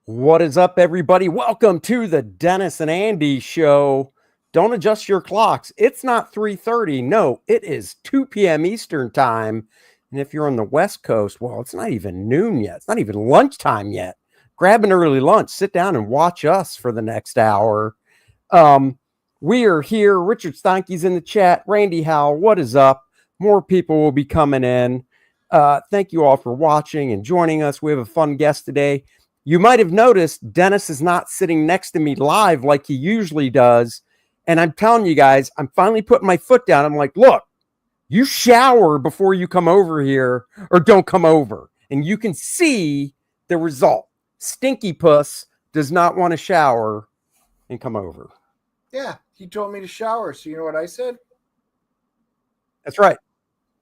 What is up, everybody? Welcome to the Dennis and Andy show. Don't adjust your clocks. It's not 3:30. No, it is 2 p.m. Eastern time. And if you're on the West Coast, well, it's not even noon yet. It's not even lunchtime yet. Grab an early lunch. Sit down and watch us for the next hour. We are here. Richard Steinke's in the chat. Randy Howell, what is up? More people will be coming in. Thank you all for watching and joining us. We have a fun guest today. You might have noticed Dennis is not sitting next to me live like he usually does. And I'm telling you guys, I'm finally putting my foot down. I'm like, look, you shower before you come over here or don't come over. And you can see the result. Stinky Puss does not want to shower and come over. Yeah, he told me to shower. So you know what I said? That's right.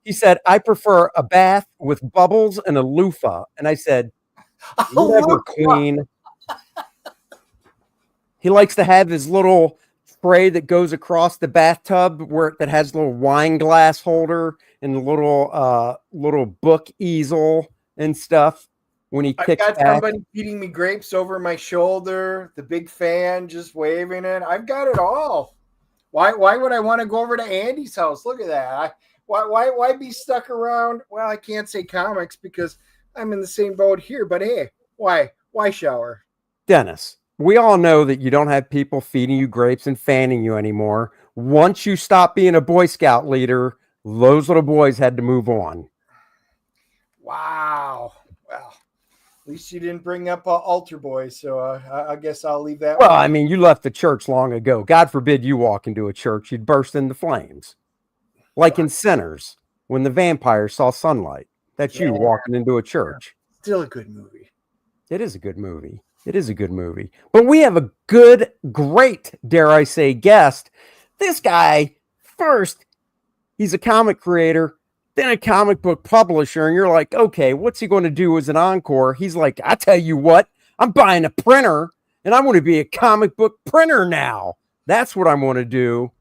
He said, I prefer a bath with bubbles and a loofah. And I said, whatever, queen. He likes to have his little tray that goes across the bathtub that has a little wine glass holder and a little book easel and stuff. When he kicks I've got back. Somebody feeding me grapes over my shoulder, the big fan just waving it. I've got it all. Why would I want to go over to Andy's house? Look at that. Why be stuck around? Well, I can't say comics because I'm in the same boat here, but hey, why shower? Dennis, we all know that you don't have people feeding you grapes and fanning you anymore. Once you stop being a Boy Scout leader, those little boys had to move on. Wow. Well, at least you didn't bring up altar boys, so I guess I'll leave that. Well, I mean, you left the church long ago. God forbid you walk into a church, you'd burst into flames. Like in Sinners, when the vampire saw sunlight. That's you walking into a church. Still a good movie. It is a good movie. It is a good movie. But we have a great, dare I say, guest. This guy, first, he's a comic creator, then a comic book publisher. And you're like, okay, what's he going to do as an encore? He's like, I tell you what, I'm buying a printer and I want to be a comic book printer now. That's what I want to do.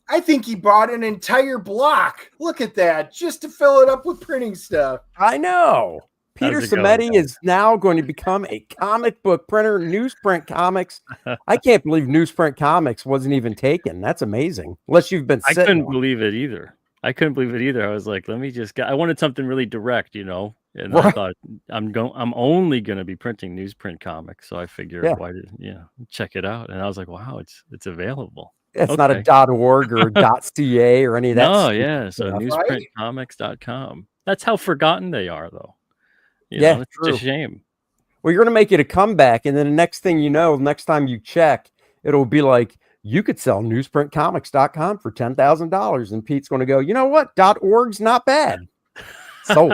I think he bought an entire block. Look at that, just to fill it up with printing stuff. I know. Peter Simeti is now going to become a comic book printer, Newsprint Comics. I can't believe Newsprint Comics wasn't even taken. That's amazing. Unless you've been sitting. I couldn't believe it either. I was like, let me just get, I wanted something really direct, you know, and right. I thought I'm only going to be printing Newsprint Comics. So I figured, check it out. And I was like, wow, it's available. It's not a .org or .ca or any of that. No, yeah. So newsprintcomics.com. That's how forgotten they are, though. It's true. a shame. Well, you're going to make it a comeback. And then the next thing you know, next time you check, it'll be like, you could sell newsprintcomics.com for $10,000. And Pete's going to go, you know what? .org's not bad. Sold.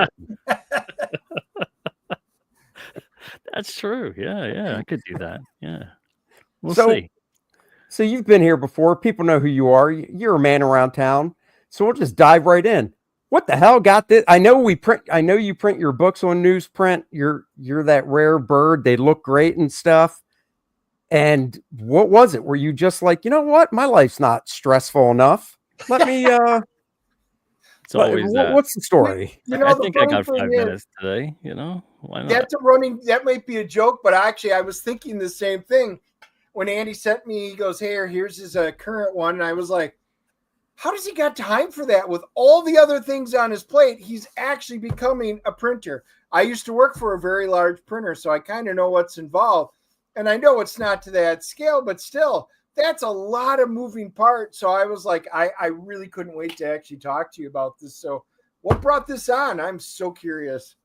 That's true. Yeah. I could do that. Yeah. We'll see. So you've been here before. People know who you are. You're a man around town. So we'll just dive right in. What the hell got this? I know you print your books on newsprint. You're that rare bird. They look great and stuff. And what was it? Were you just like, you know what? My life's not stressful enough. Let me it's always what's the story? I think I got 5 minutes today, Why not? That might be a joke, but actually I was thinking the same thing. When Andy sent me, he goes, hey, here's his current one. And I was like, how does he got time for that? With all the other things on his plate, he's actually becoming a printer. I used to work for a very large printer, so I kind of know what's involved. And I know it's not to that scale, but still, that's a lot of moving parts. So I was like, I really couldn't wait to actually talk to you about this. So what brought this on? I'm so curious.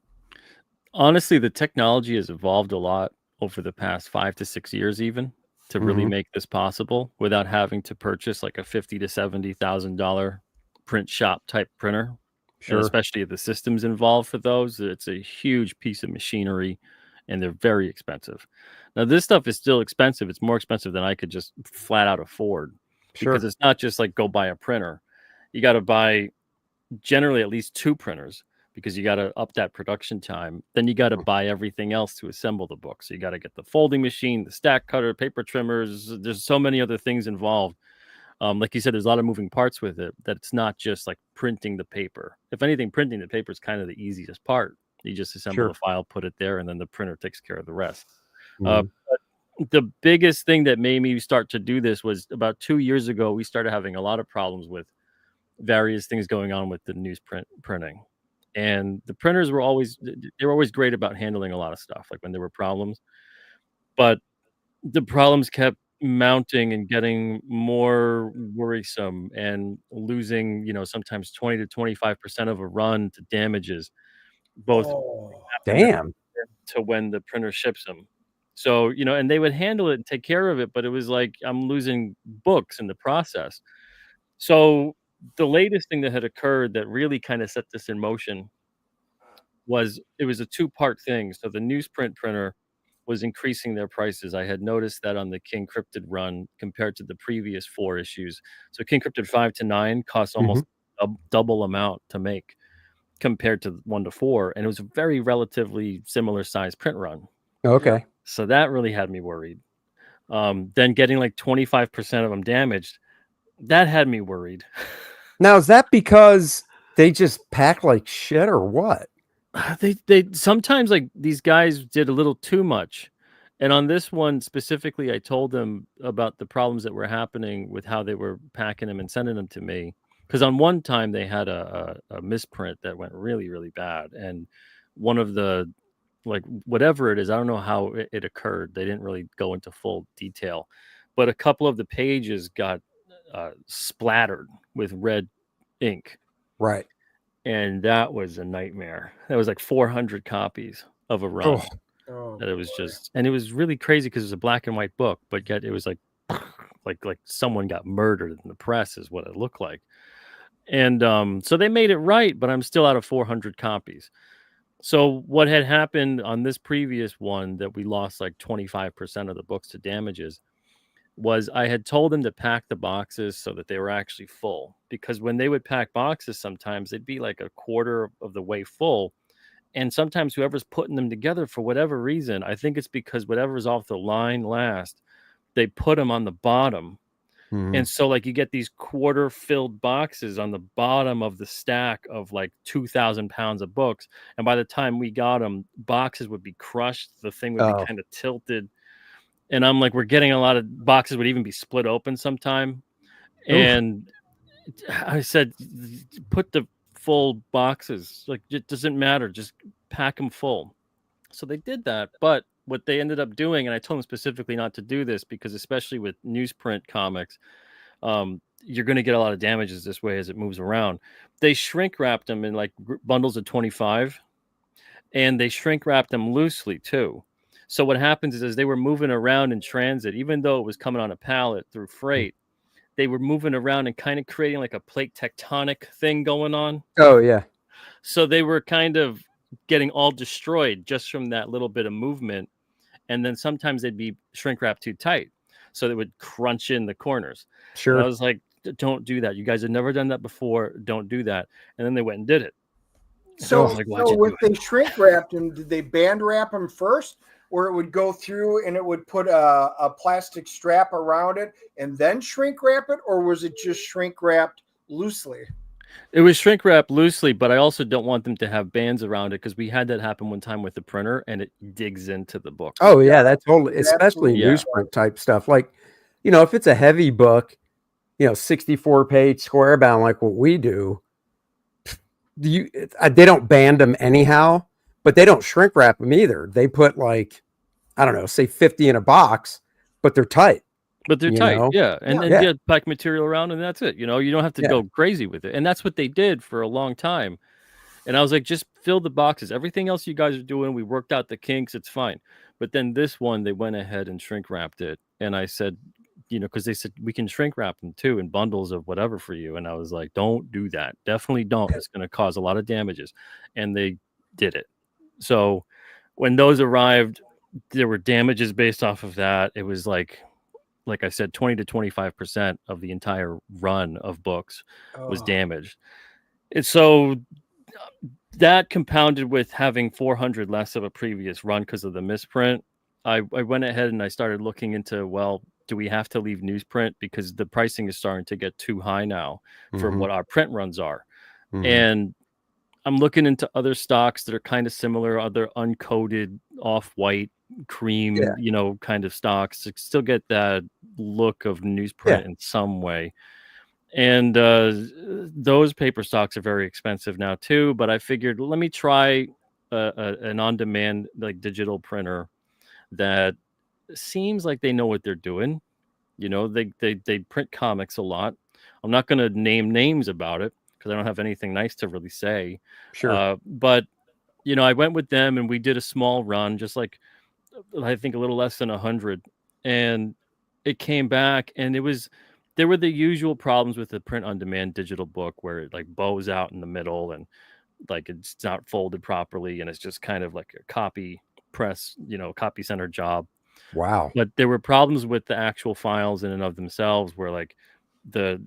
Honestly, the technology has evolved a lot over the past 5 to 6 years, even. To really make this possible without having to purchase like a $50,000 to $70,000 print shop type printer. Sure. And especially the systems involved for those. It's a huge piece of machinery and they're very expensive. Now, this stuff is still expensive. It's more expensive than I could just flat out afford, because it's not just like go buy a printer. You got to buy generally at least 2 printers, because you got to up that production time. Then you got to buy everything else to assemble the book. So you got to get the folding machine, the stack cutter, paper trimmers. There's so many other things involved. Like you said, there's a lot of moving parts with it, that it's not just like printing the paper. If anything, printing the paper is kind of the easiest part. You just assemble the file, put it there, and then the printer takes care of the rest. But the biggest thing that made me start to do this was about 2 years ago, we started having a lot of problems with various things going on with the newsprint printing. And the printers were always great about handling a lot of stuff, like when there were problems. But the problems kept mounting and getting more worrisome, and losing, sometimes 20 to 25% of a run to damages, both to when the printer ships them. So, and they would handle it and take care of it, but it was like I'm losing books in the process. So the latest thing that had occurred that really kind of set this in motion was, it was a 2-part thing. So the newsprint printer was increasing their prices. I had noticed that on the King Cryptid run compared to the previous 4 issues. So King Cryptid 5 to 9 costs almost a double amount to make compared to 1 to 4, and it was a very relatively similar size print run. Okay. So that really had me worried. Then getting like 25% of them damaged, that had me worried. Now, is that because they just pack like shit, or what? They sometimes, like, these guys did a little too much. And on this one specifically, I told them about the problems that were happening with how they were packing them and sending them to me. Because on one time they had a misprint that went really, really bad. And one of the, like, whatever it is, I don't know how it occurred. They didn't really go into full detail. But a couple of the pages got splattered with red ink. Right. And that was a nightmare. That was like 400 copies of a run. That it was just, and it was really crazy because it was a black and white book, but yet it was like someone got murdered in the press is what it looked like. And so they made it right, but I'm still out of 400 copies. So what had happened on this previous one, that we lost like 25% of the books to damages, was I had told them to pack the boxes so that they were actually full. Because when they would pack boxes, sometimes they'd be like a quarter of the way full. And sometimes whoever's putting them together, for whatever reason, I think it's because whatever's off the line last, they put them on the bottom. And so, like, you get these quarter filled boxes on the bottom of the stack of like 2,000 pounds of books. And by the time we got them, boxes would be crushed. The thing would be kind of tilted. And I'm like, we're getting a lot of boxes would even be split open sometime. And I said, put the full boxes. Like, it doesn't matter. Just pack them full. So they did that. But what they ended up doing, and I told them specifically not to do this, because especially with newsprint comics, you're going to get a lot of damages this way as it moves around. They shrink wrapped them in like bundles of 25, and they shrink wrapped them loosely too. So what happens is, as they were moving around in transit, even though it was coming on a pallet through freight, they were moving around and kind of creating like a plate tectonic thing going on. Oh, yeah. So they were kind of getting all destroyed just from that little bit of movement. And then sometimes they'd be shrink wrapped too tight, so they would crunch in the corners. Sure. And I was like, don't do that. You guys have never done that before. Don't do that. And then they went and did it. So, when they shrink wrapped them, did they band wrap them first, or it would go through and it would put a plastic strap around it and then shrink wrap it, or was it just shrink wrapped loosely? It was shrink wrapped loosely, but I also don't want them to have bands around it, because we had that happen one time with the printer and it digs into the book. Oh, yeah, that's totally, especially newsprint type stuff. Like, if it's a heavy book, 64-page square bound like what we do, they don't band them anyhow, but they don't shrink wrap them either. They put like, I don't know, say 50 in a box, but they're tight. But they're tight, and then you pack material around, and that's it. You don't have to go crazy with it. And that's what they did for a long time. And I was like, just fill the boxes. Everything else you guys are doing, we worked out the kinks. It's fine. But then this one, they went ahead and shrink wrapped it. And I said, because they said we can shrink wrap them too in bundles of whatever for you. And I was like, don't do that. Definitely don't. It's going to cause a lot of damages. And they did it. So when those arrived, there were damages based off of that. It was like I said, 20 to 25% of the entire run of books was damaged. And so that compounded with having 400 less of a previous run because of the misprint, I went ahead and I started looking into, well, do we have to leave newsprint because the pricing is starting to get too high now for what our print runs are. And I'm looking into other stocks that are kind of similar, other uncoated off-white cream, kind of stocks to still get that look of newsprint in some way. And those paper stocks are very expensive now too. But I figured, let me try an on-demand like digital printer that seems like they know what they're doing. They print comics a lot. I'm not going to name names about it because I don't have anything nice to really say. Sure. But I went with them and we did a small run, just like I think a little less than 100, and it came back and there were the usual problems with the print on demand digital book where it like bows out in the middle and like it's not folded properly and it's just kind of like a copy press, copy center job. Wow. But there were problems with the actual files in and of themselves where like the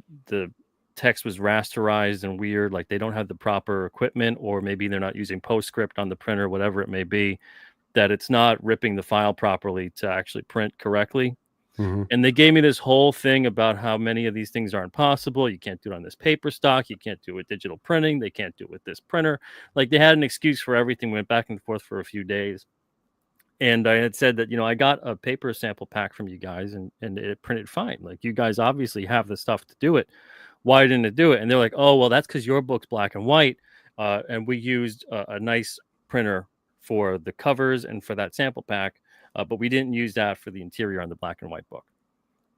text was rasterized and weird, like they don't have the proper equipment, or maybe they're not using PostScript on the printer, whatever it may be, that it's not ripping the file properly to actually print correctly. And they gave me this whole thing about how many of these things aren't possible. You can't do it on this paper stock. You can't do it with digital printing. They can't do it with this printer. Like they had an excuse for everything. Went back and forth for a few days. And I had said that, I got a paper sample pack from you guys and it printed fine. Like you guys obviously have the stuff to do it. Why didn't it do it? And they're like, oh, well, that's because your book's black and white. And we used a nice printer for the covers and for that sample pack. But we didn't use that for the interior on the black and white book.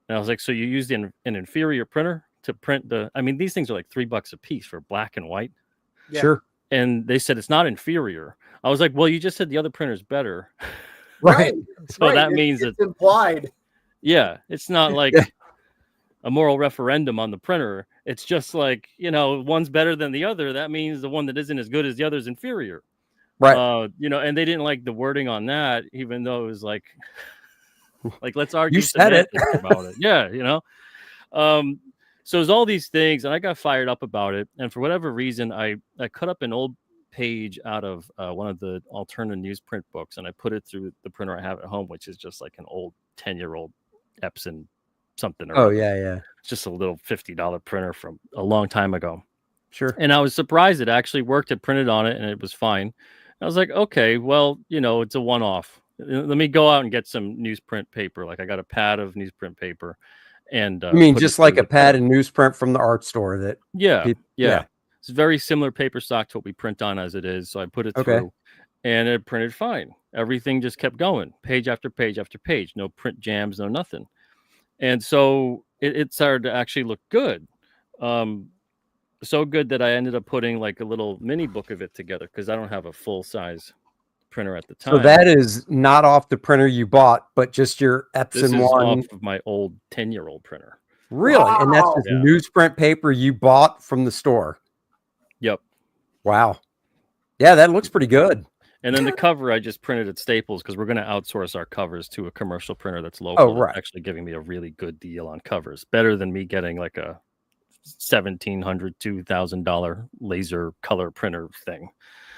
And I was like, so you used an inferior printer to print these things are like $3 a piece for black and white. Yeah. Sure. And they said it's not inferior. I was like, well, you just said the other printer's better. Right. So that means it's implied. Yeah. It's not like a moral referendum on the printer. It's just like, one's better than the other. That means the one that isn't as good as the other is inferior. Right. And they didn't like the wording on that, even though it was like let's argue you said it about it. Yeah. So there's all these things and I got fired up about it. And for whatever reason, I cut up an old page out of one of the alternative newsprint books and I put it through the printer I have at home, which is just like an old 10-year-old Epson something. Yeah. It's just a little $50 printer from a long time ago. Sure. And I was surprised it actually worked. It printed on it and it was fine. I was like, okay, well, it's a one-off. Let me go out and get some newsprint paper. Like I got a pad of newsprint paper, and you mean just like a pad and newsprint from the art store? That yeah. It's very similar paper stock to what we print on as it is. So I put it through, and it printed fine. Everything just kept going, page after page after page. No print jams, no nothing. And so it started to actually look good. So good that I ended up putting like a little mini book of it together because I don't have a full size printer at the time. So that is not off the printer you bought, but just your Epson this is one off of my old 10-year-old printer. Really? Wow. And that's just newsprint paper you bought from the store. Yep. Wow. Yeah, that looks pretty good. And then the cover I just printed at Staples because we're going to outsource our covers to a commercial printer that's local. Oh, right. That's actually giving me a really good deal on covers, better than me getting like a $1,700, $2,000 laser color printer thing.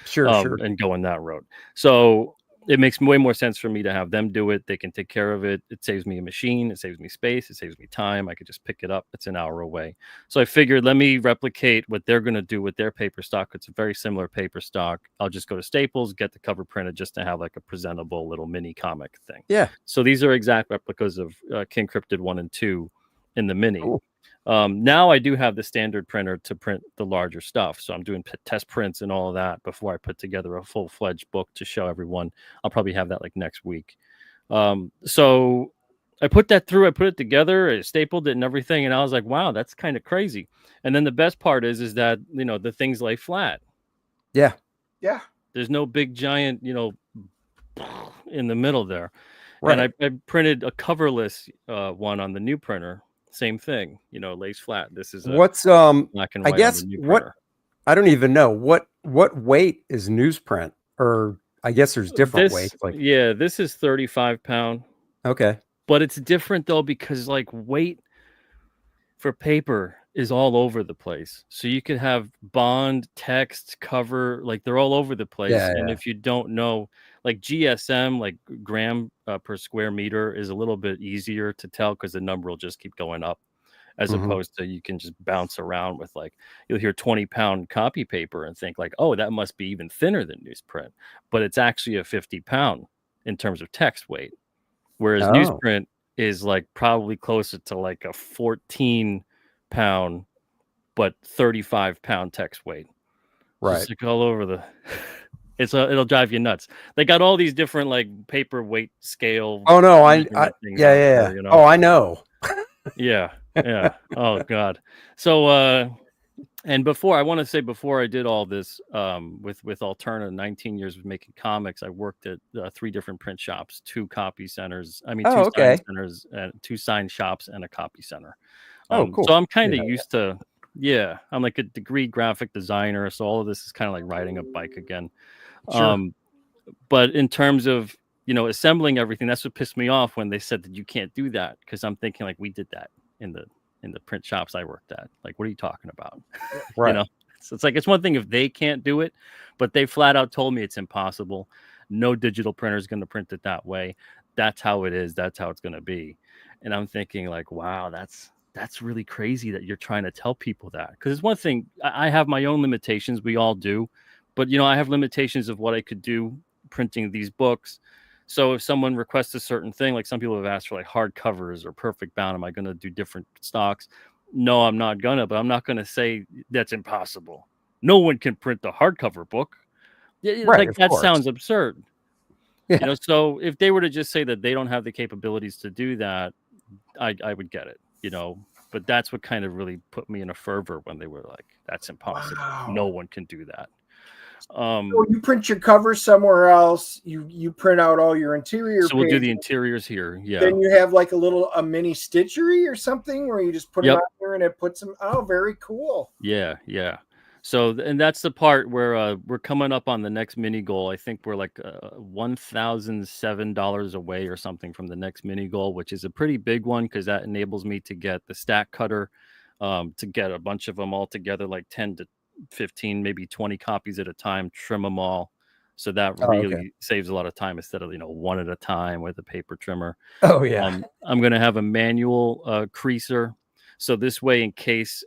Sure. And going that route. So it makes way more sense for me to have them do it. They can take care of it. It saves me a machine. It saves me space. It saves me time. I could just pick it up. It's an hour away. So I figured, let me replicate what they're going to do with their paper stock. It's a very similar paper stock. I'll just go to Staples, get the cover printed just to have like a presentable little mini comic thing. Yeah. So these are exact replicas of King Cryptid 1 and 2 in the mini. Cool. Now I do have the standard printer to print the larger stuff. So I'm doing test prints and all of that before I put together a full-fledged book to show everyone. I'll probably have that like next week. So I put that through, I put it together, I stapled it and everything. And I was like, wow, that's kind of crazy. And then the best part is that, the things lay flat. Yeah. Yeah. There's no big giant, in the middle there. Right. And I printed a coverless one on the new printer. Same thing, lays flat. This is what's black and white. I guess what I don't even know what weight is newsprint, or I guess there's different This, weights. Like, yeah, this is 35 pound, okay, but it's different though because like weight for paper is all over the place. So you could have bond, text, cover, like they're all over the place. And yeah. if you don't know, like GSM, like gram per square meter, is a little bit easier to tell because the number will just keep going up, as Mhm. opposed to you can just bounce around with like you'll hear 20-pound copy paper and think like, oh, that must be even thinner than newsprint, but it's actually a 50-pound in terms of text weight, whereas Oh, newsprint is like probably closer to like a 14-pound but 35-pound text weight. right. Just like all over the it'll drive you nuts. They got all these different like paper weight scale Oh no, measurement things yeah, out yeah, there, yeah. you know. Oh, I know. Yeah. Yeah. Oh god. So and before I want to say before I did all this with Alterna, 19 years of making comics, I worked at 3 different print shops, 2 copy centers, I mean 2 Oh, sign okay. centers, and 2 sign shops and a copy center. Oh, So cool. I'm kind Yeah. of used to, yeah, I'm like a degree graphic designer, so all of this is kind of like riding a bike again. Sure. But in terms of, assembling everything, that's what pissed me off when they said that you can't do that, because I'm thinking like we did that in the print shops I worked at. Like, what are you talking about? you Right. know, so it's like it's one thing if they can't do it, but they flat out told me it's impossible. No digital printer is going to print it that way. That's how it is. That's how it's going to be. And I'm thinking like, wow, that's really crazy that you're trying to tell people that, because it's one thing I have my own limitations. We all do, but I have limitations of what I could do printing these books. So if someone requests a certain thing, like some people have asked for like hard covers or perfect bound, am I going to do different stocks? No, I'm not gonna, but I'm not gonna say that's impossible. No one can print the hardcover book. Right. Like Of that course. sounds absurd. Yeah. So if they were to just say that they don't have the capabilities to do that, I would get it. But that's what kind of really put me in a fervor when they were like, that's impossible. No Wow. one can do that. So you print your covers somewhere else. You print out all your interior So we'll do the pages. interiors here. Yeah. Then you have like a mini stitchery or something where you just put them Yep. out there and it puts them. Oh, very cool. Yeah, yeah. So, and that's the part where we're coming up on the next mini goal. I think we're like $1,007 away or something from the next mini goal, which is a pretty big one because that enables me to get the stack cutter, to get a bunch of them all together, like 10 to 15, maybe 20 copies at a time, trim them all. So that Oh, okay. really saves a lot of time instead of, one at a time with a paper trimmer. Oh, yeah. I'm going to have a manual creaser. So this way, in case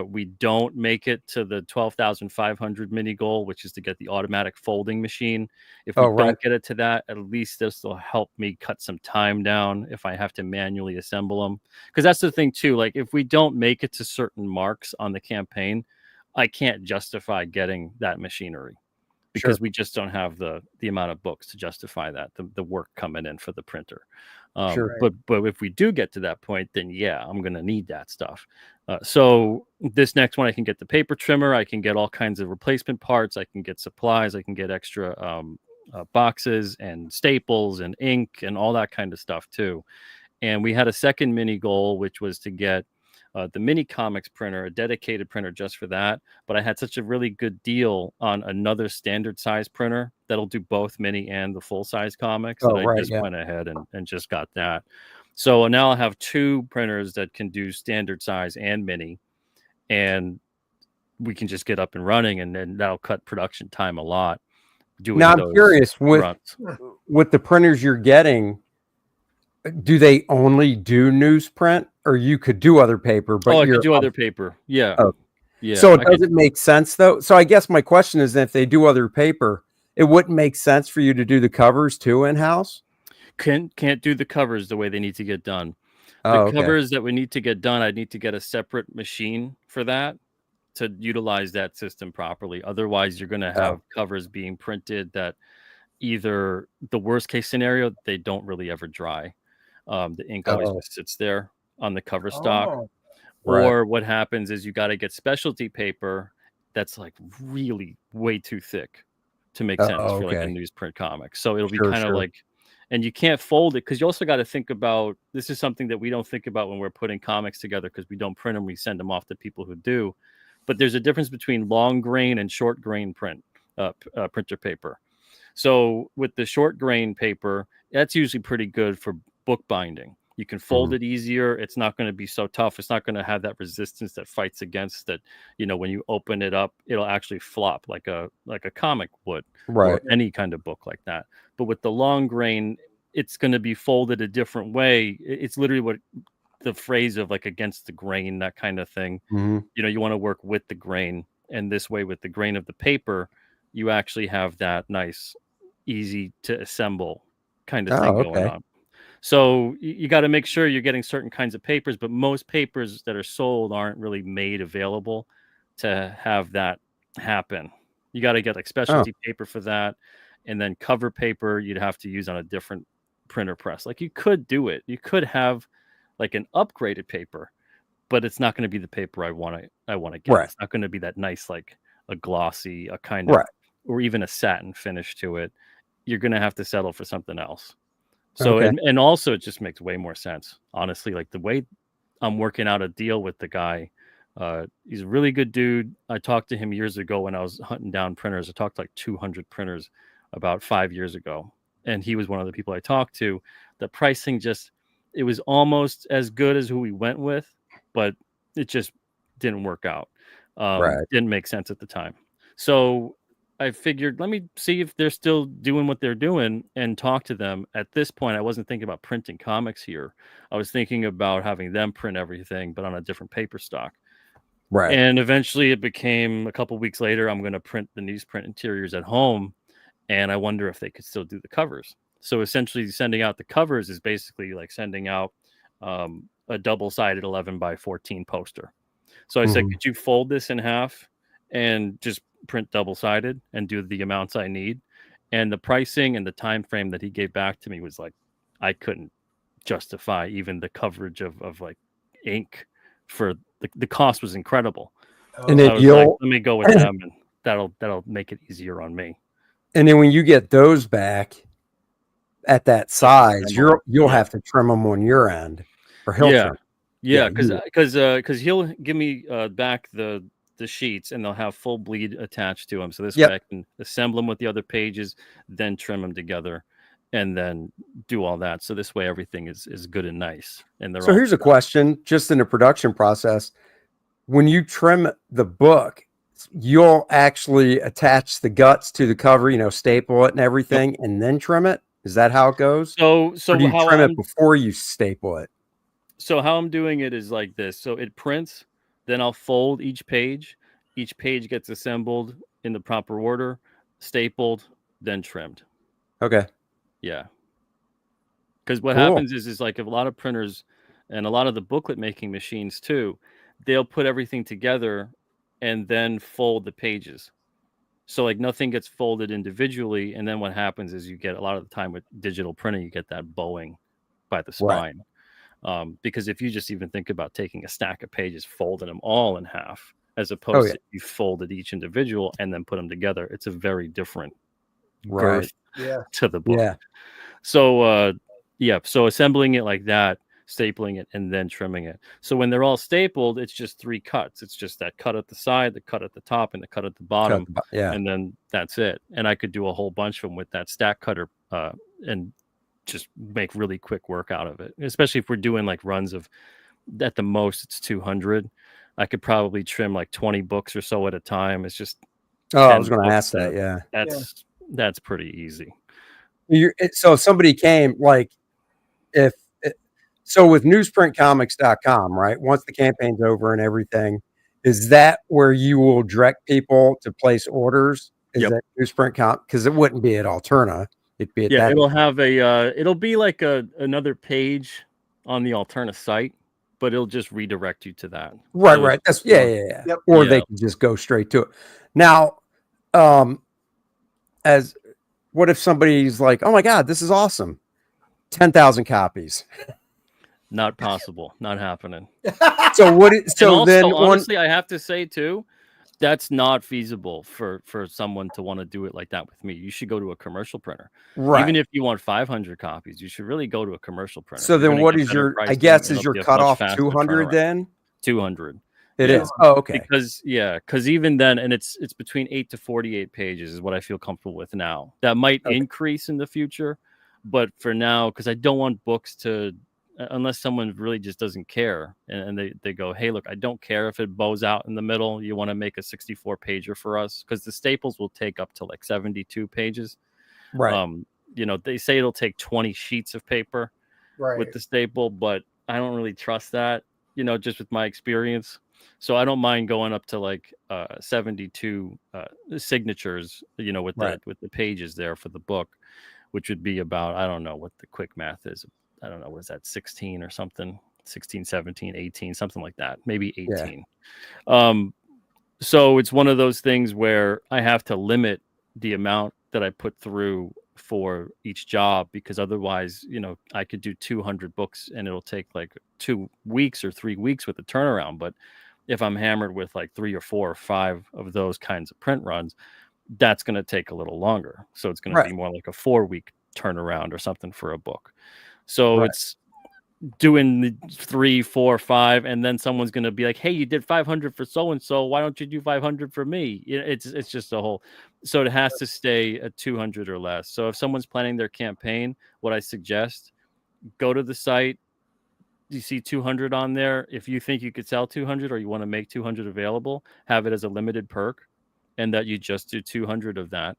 we don't make it to the 12,500 mini goal, which is to get the automatic folding machine, if we Oh, right. don't get it to that, at least this will help me cut some time down if I have to manually assemble them. Because that's the thing too. Like if we don't make it to certain marks on the campaign, I can't justify getting that machinery because Sure. we just don't have the amount of books to justify that, the work coming in for the printer. Sure. But if we do get to that point, then yeah, I'm going to need that stuff. So this next one, I can get the paper trimmer, I can get all kinds of replacement parts, I can get supplies, I can get extra boxes and staples and ink and all that kind of stuff too. And we had a second mini goal, which was to get the mini comics printer, a dedicated printer just for that. But I had such a really good deal on another standard size printer that'll do both mini and the full size comics that Oh, I right. just Yeah. went ahead and just got that. So now I have 2 printers that can do standard size and mini, and we can just get up and running, and then that'll cut production time a lot. Doing Now I'm those curious runs. with the printers you're getting, do they only do newsprint, or you could do other paper? But I you're could do other paper. Yeah. oh, Yeah. so I does could. it make sense though? So I guess my question is, if they do other paper, it wouldn't make sense for you to do the covers too in house. Can't do the covers the way they need to get done. The Oh, okay. covers that we need to get done, I need to get a separate machine for that to utilize that system properly. Otherwise, you're going to have Oh, covers being printed that either the worst case scenario, they don't really ever dry. The ink always oh, just sits there on the cover stock. Oh, right. Or what happens is you got to get specialty paper that's like really way too thick to make sense Oh, for like a okay. newsprint comic. So it'll be Sure, kind of sure. like, and you can't fold it because you also got to think about, this is something that we don't think about when we're putting comics together because we don't print them, we send them off to people who do. But there's a difference between long grain and short grain printer paper. So with the short grain paper, that's usually pretty good for book binding. You can fold it easier. It's not going to be so tough. It's not going to have that resistance that fights against that. When you open it up, it'll actually flop like a comic would, or any kind of book like that. But with the long grain, it's going to be folded a different way. It's literally what the phrase of like against the grain, that kind of thing. You want to work with the grain, and this way with the grain of the paper, you actually have that nice, easy to assemble kind of thing going on. So you got to make sure you're getting certain kinds of papers, but most papers that are sold aren't really made available to have that happen. You got to get like specialty paper for that. And then cover paper, you'd have to use on a different printer press. Like you could do it. You could have like an upgraded paper, but it's not going to be the paper I want to get. It's not going to be that nice, like a glossy, a kind of, or even a satin finish to it. You're going to have to settle for something else. So, and also it just makes way more sense, honestly, like the way I'm working out a deal with the guy. He's a really good dude. I talked to him years ago when I was hunting down printers. I talked to like 200 printers about 5 years ago. And he was one of the people I talked to. The pricing it was almost as good as who we went with, but it just didn't work out. Didn't make sense at the time. So I figured, let me see if they're still doing what they're doing and talk to them. At this point, I wasn't thinking about printing comics here. I was thinking about having them print everything, but on a different paper stock. And eventually it became a couple weeks later, I'm going to print the newsprint interiors at home. And I wonder if they could still do the covers. So essentially sending out the covers is basically like sending out a double-sided 11x14 poster. So I said, could you fold this in half and just print double-sided and do the amounts I need? And the pricing and the time frame that he gave back to me was like, I couldn't justify even the coverage of like ink for the cost was incredible. And then I was like, let me go with them, and that'll make it easier on me. And then when you get those back at that size, you'll have to trim them on your end, or he'll trim. Because he'll give me back the sheets, and they'll have full bleed attached to them. So this way I can assemble them with the other pages, then trim them together, and then do all that. So this way everything is good and nice. And so here's a question, just in the production process. When you trim the book, you'll actually attach the guts to the cover, staple it and everything, and then trim it. Is that how it goes? So or do you trim it before you staple it? So how I'm doing it is like this. So it prints, then I'll fold each page. Each page gets assembled in the proper order, stapled, then trimmed. Okay. Yeah. Because what happens is like a lot of printers and a lot of the booklet making machines too, they'll put everything together and then fold the pages. So like nothing gets folded individually. And then what happens is you get a lot of the time with digital printing, you get that bowing by the spine. Because if you just even think about taking a stack of pages, folding them all in half, as opposed to you folded each individual and then put them together, it's a very different girth to the book. So, so assembling it like that, stapling it, and then trimming it. So when they're all stapled, it's just 3 cuts. It's just that cut at the side, the cut at the top, and the cut at the bottom. And then that's it. And I could do a whole bunch of them with that stack cutter and just make really quick work out of it. Especially if we're doing like runs of, at the most, it's 200. I could probably trim like 20 books or so at a time. It's just... I was going to ask that. That's pretty easy. So if somebody came, like, so with newsprintcomics.com, right? Once the campaign's over and everything, is that where you will direct people to place orders? Is that Newsprint because it wouldn't be at Alterna. It'd be at that. It'll have it'll be like another page on the Alterna site, but it'll just redirect you to that. Right. That's Or they can just go straight to it. Now, as what if somebody's like, oh my God, this is awesome. 10,000 copies. Not possible. Not happening. So honestly, I have to say too, that's not feasible for someone to want to do it like that with me. You should go to a commercial printer. Right. Even if you want 500 copies, you should really go to a commercial printer. So then what is your, I guess, is your cutoff 200 then? 200. It Yeah. is. Oh, okay. Because even then, and it's between 8 to 48 pages is what I feel comfortable with now. That might increase in the future, but for now, because I don't want books to, unless someone really just doesn't care, and they go, hey, look, I don't care if it bows out in the middle. You want to make a 64 pager for us? Because the staples will take up to like 72 pages. Right. You know, they say it'll take 20 sheets of paper with the staple, but I don't really trust that, you know, just with my experience. So I don't mind going up to like 72 signatures, you know, with the pages there for the book, which would be about, I don't know what the quick math is. I don't know, what is that, 16 or something? 16, 17, 18, something like that. Maybe 18. Yeah. So it's one of those things where I have to limit the amount that I put through for each job, because otherwise, you know, I could do 200 books and it'll take like 2 weeks or 3 weeks with the turnaround. But if I'm hammered with like 3 or 4 or 5 of those kinds of print runs, that's going to take a little longer. So it's going to be more like a 4-week turnaround or something for a book. So it's doing the 3, 4, 5, and then someone's going to be like, hey, you did 500 for so and so, why don't you do 500 for me? It's just a whole, so it has to stay at 200 or less. So if someone's planning their campaign, what I suggest, go to the site, you see 200 on there. If you think you could sell 200 or you want to make 200 available, have it as a limited perk, and that you just do 200 of that.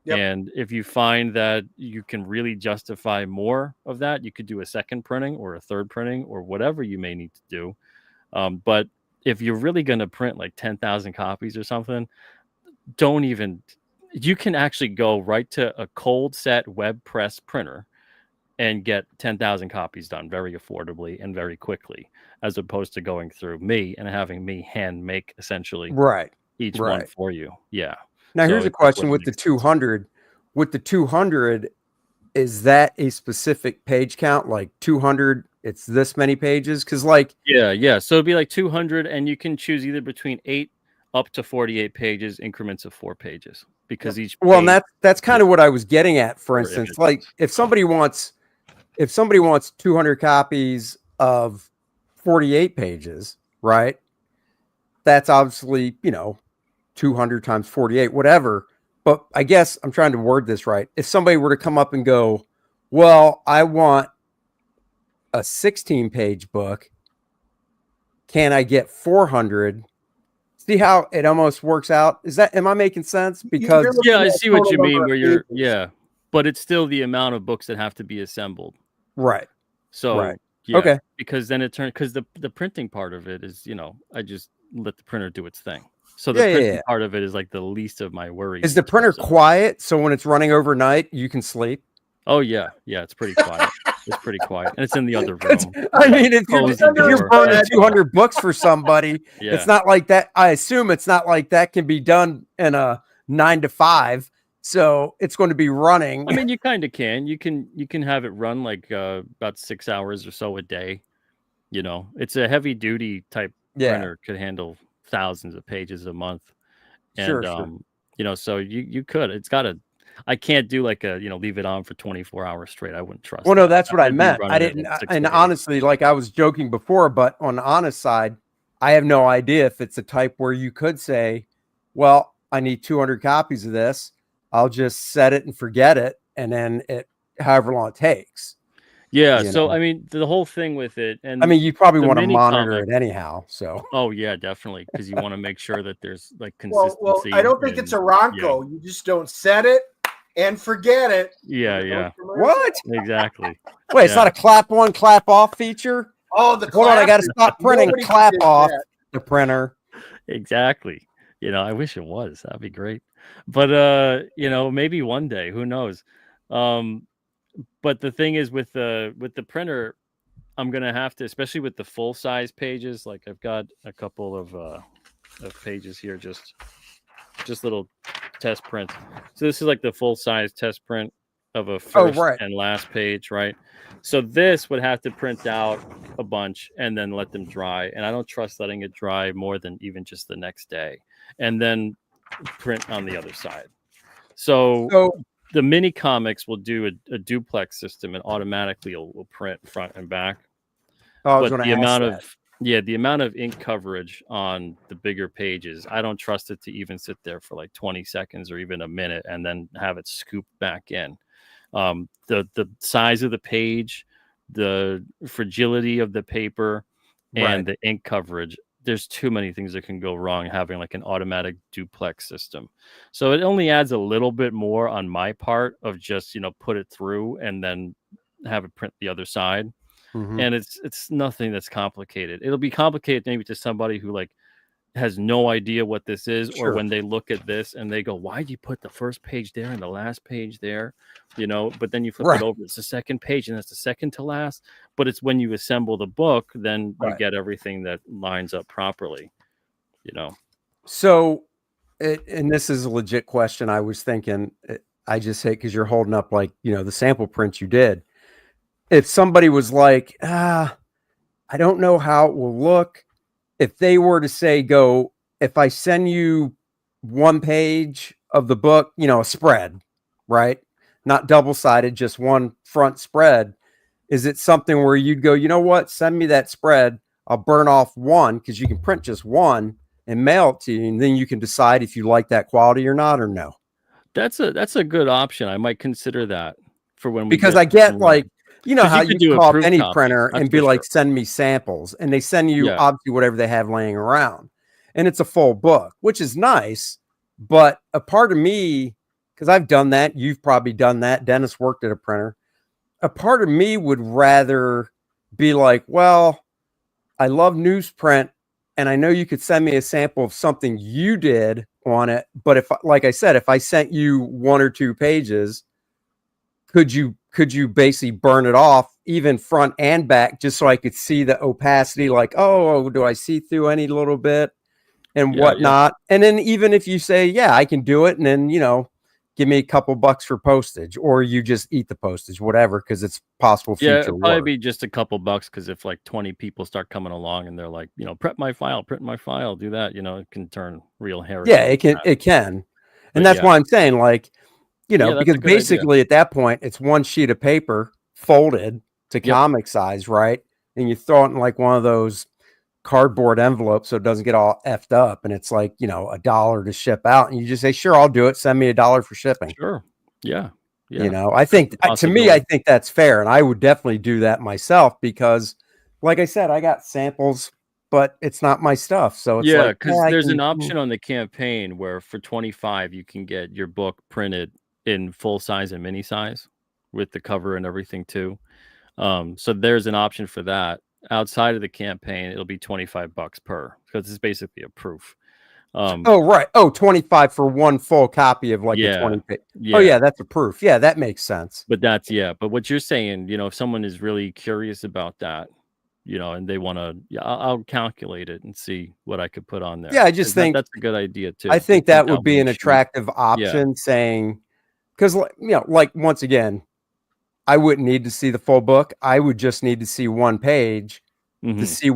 And if you find that you can really justify more of that, you could do a second printing or a third printing or whatever you may need to do. But if you're really going to print like 10,000 copies or something, you can actually go right to a cold set web press printer and get 10,000 copies done very affordably and very quickly, as opposed to going through me and having me hand make essentially each one for you. Yeah. Now, here's a question with the 200. With the 200, is that a specific page count? Like 200, it's this many pages? Because like... Yeah. So it'd be like 200, and you can choose either between 8 up to 48 pages, increments of 4 pages. Because each page... Well, that's kind of what I was getting at, for instance. Like if somebody wants 200 copies of 48 pages, right? That's obviously, you know, 200 times 48, whatever. But I guess I'm trying to word this right. If somebody were to come up and go, well, I want a 16-page book, can I get 400? See how it almost works out? Am I making sense? Because I see what you mean, where you're, but it's still the amount of books that have to be assembled. Right. So, okay. Because then because the printing part of it is, you know, I just let the printer do its thing. So the printing part of it is like the least of my worries. Is the printer quiet, so when it's running overnight, you can sleep? Oh, yeah. It's pretty quiet. It's pretty quiet. And it's in the other room. I mean, if you're burning 200 books for somebody, it's not like that. I assume it's not like that can be done in a 9 to 5. So it's going to be running. I mean, you kind of can. You can have it run like about 6 hours or so a day. You know, it's a heavy duty type printer, could handle thousands of pages a month. And you know, so you could, it's got I can't do like leave it on for 24 hours straight. I wouldn't trust. Well, no, that's what I meant. I didn't. And honestly, like I was joking before, but on the honest side, I have no idea if it's a type where you could say, well, I need 200 copies of this. I'll just set it and forget it. And then however long it takes. Yeah. So, I mean, the whole thing with it, and I mean, you probably want to monitor it anyhow. So, oh yeah, definitely. Because you want to make sure that there's like consistency. Well, I don't think it's a Ronco. You just don't set it and forget it. Yeah. What? Exactly. Wait, it's not a clap on, clap off feature? Oh, hold on, I got to stop printing. Clap off the printer. Exactly. You know, I wish it was. That'd be great. But you know, maybe one day, who knows? But the thing is with the printer, I'm gonna have to, especially with the full size pages. Like I've got a couple of pages here, just little test prints. So this is like the full size test print of a first and last page, right? So this would have to print out a bunch and then let them dry. And I don't trust letting it dry more than even just the next day, and then print on the other side. So the mini comics will do a duplex system and automatically will print front and back. Oh, but the amount of Yeah, the amount of ink coverage on the bigger pages, I don't trust it to even sit there for like 20 seconds or even a minute and then have it scooped back in. The size of the page, the fragility of the paper, and the ink coverage. There's too many things that can go wrong having like an automatic duplex system. So it only adds a little bit more on my part of just, put it through and then have it print the other side. And it's nothing that's complicated. It'll be complicated maybe to somebody who like has no idea what this is, or when they look at this and they go, why do you put the first page there and the last page there? But then you flip it over, it's the second page and that's the second to last. But it's when you assemble the book, then you get everything that lines up properly. So, and this is a legit question. I was thinking, I just say, because you're holding up like, the sample prints you did. If somebody was like, I don't know how it will look. If they were to say, if I send you one page of the book, a spread, right? Not double-sided, just one front spread. Is it something where you'd go, you know what? Send me that spread. I'll burn off one, because you can print just one and mail it to you. And then you can decide if you like that quality or not, or no. That's a good option. I might consider that for when we because I get like, how you do call a up any copy, printer and be like, send me samples, and they send you obviously whatever they have laying around, and it's a full book, which is nice. But a part of me, because I've done that, you've probably done that, Dennis worked at a printer, a part of me would rather be like, well, I love newsprint, and I know you could send me a sample of something you did on it, but if, like I said, if I sent you one or two pages, could you basically burn it off even front and back, just so I could see the opacity, like, oh, do I see through any little bit and whatnot? And then even if you say, yeah, I can do it, and then, give me a couple bucks for postage, or you just eat the postage, whatever, because it's possible future it'll probably work. be just a couple bucks, because if like 20 people start coming along and they're like, print my file, do that, it can turn real hairy. Yeah, it can. And that's why I'm saying, like, because basically at that point, it's one sheet of paper folded to comic size, right? And you throw it in like one of those cardboard envelopes so it doesn't get all effed up. And it's like, $1 to ship out. And you just say, sure, I'll do it. Send me $1 for shipping. Sure. Yeah. I think, to me, I think that's fair. And I would definitely do that myself because, like I said, I got samples, but it's not my stuff. So it's like, because there's an option on the campaign where for $25 you can get your book printed in full size and mini size with the cover and everything too. So there's an option for that. Outside of the campaign, it'll be $25 per, because it's basically a proof. Oh, right. Oh, 25 for one full copy of like a 20 page. Oh, yeah, that's a proof. Yeah, that makes sense. But but what you're saying, if someone is really curious about that, and they want to, I'll calculate it and see what I could put on there. Yeah, I just think that's a good idea too. I think that would be an attractive option, saying, because, like, once again, I wouldn't need to see the full book. I would just need to see one page to see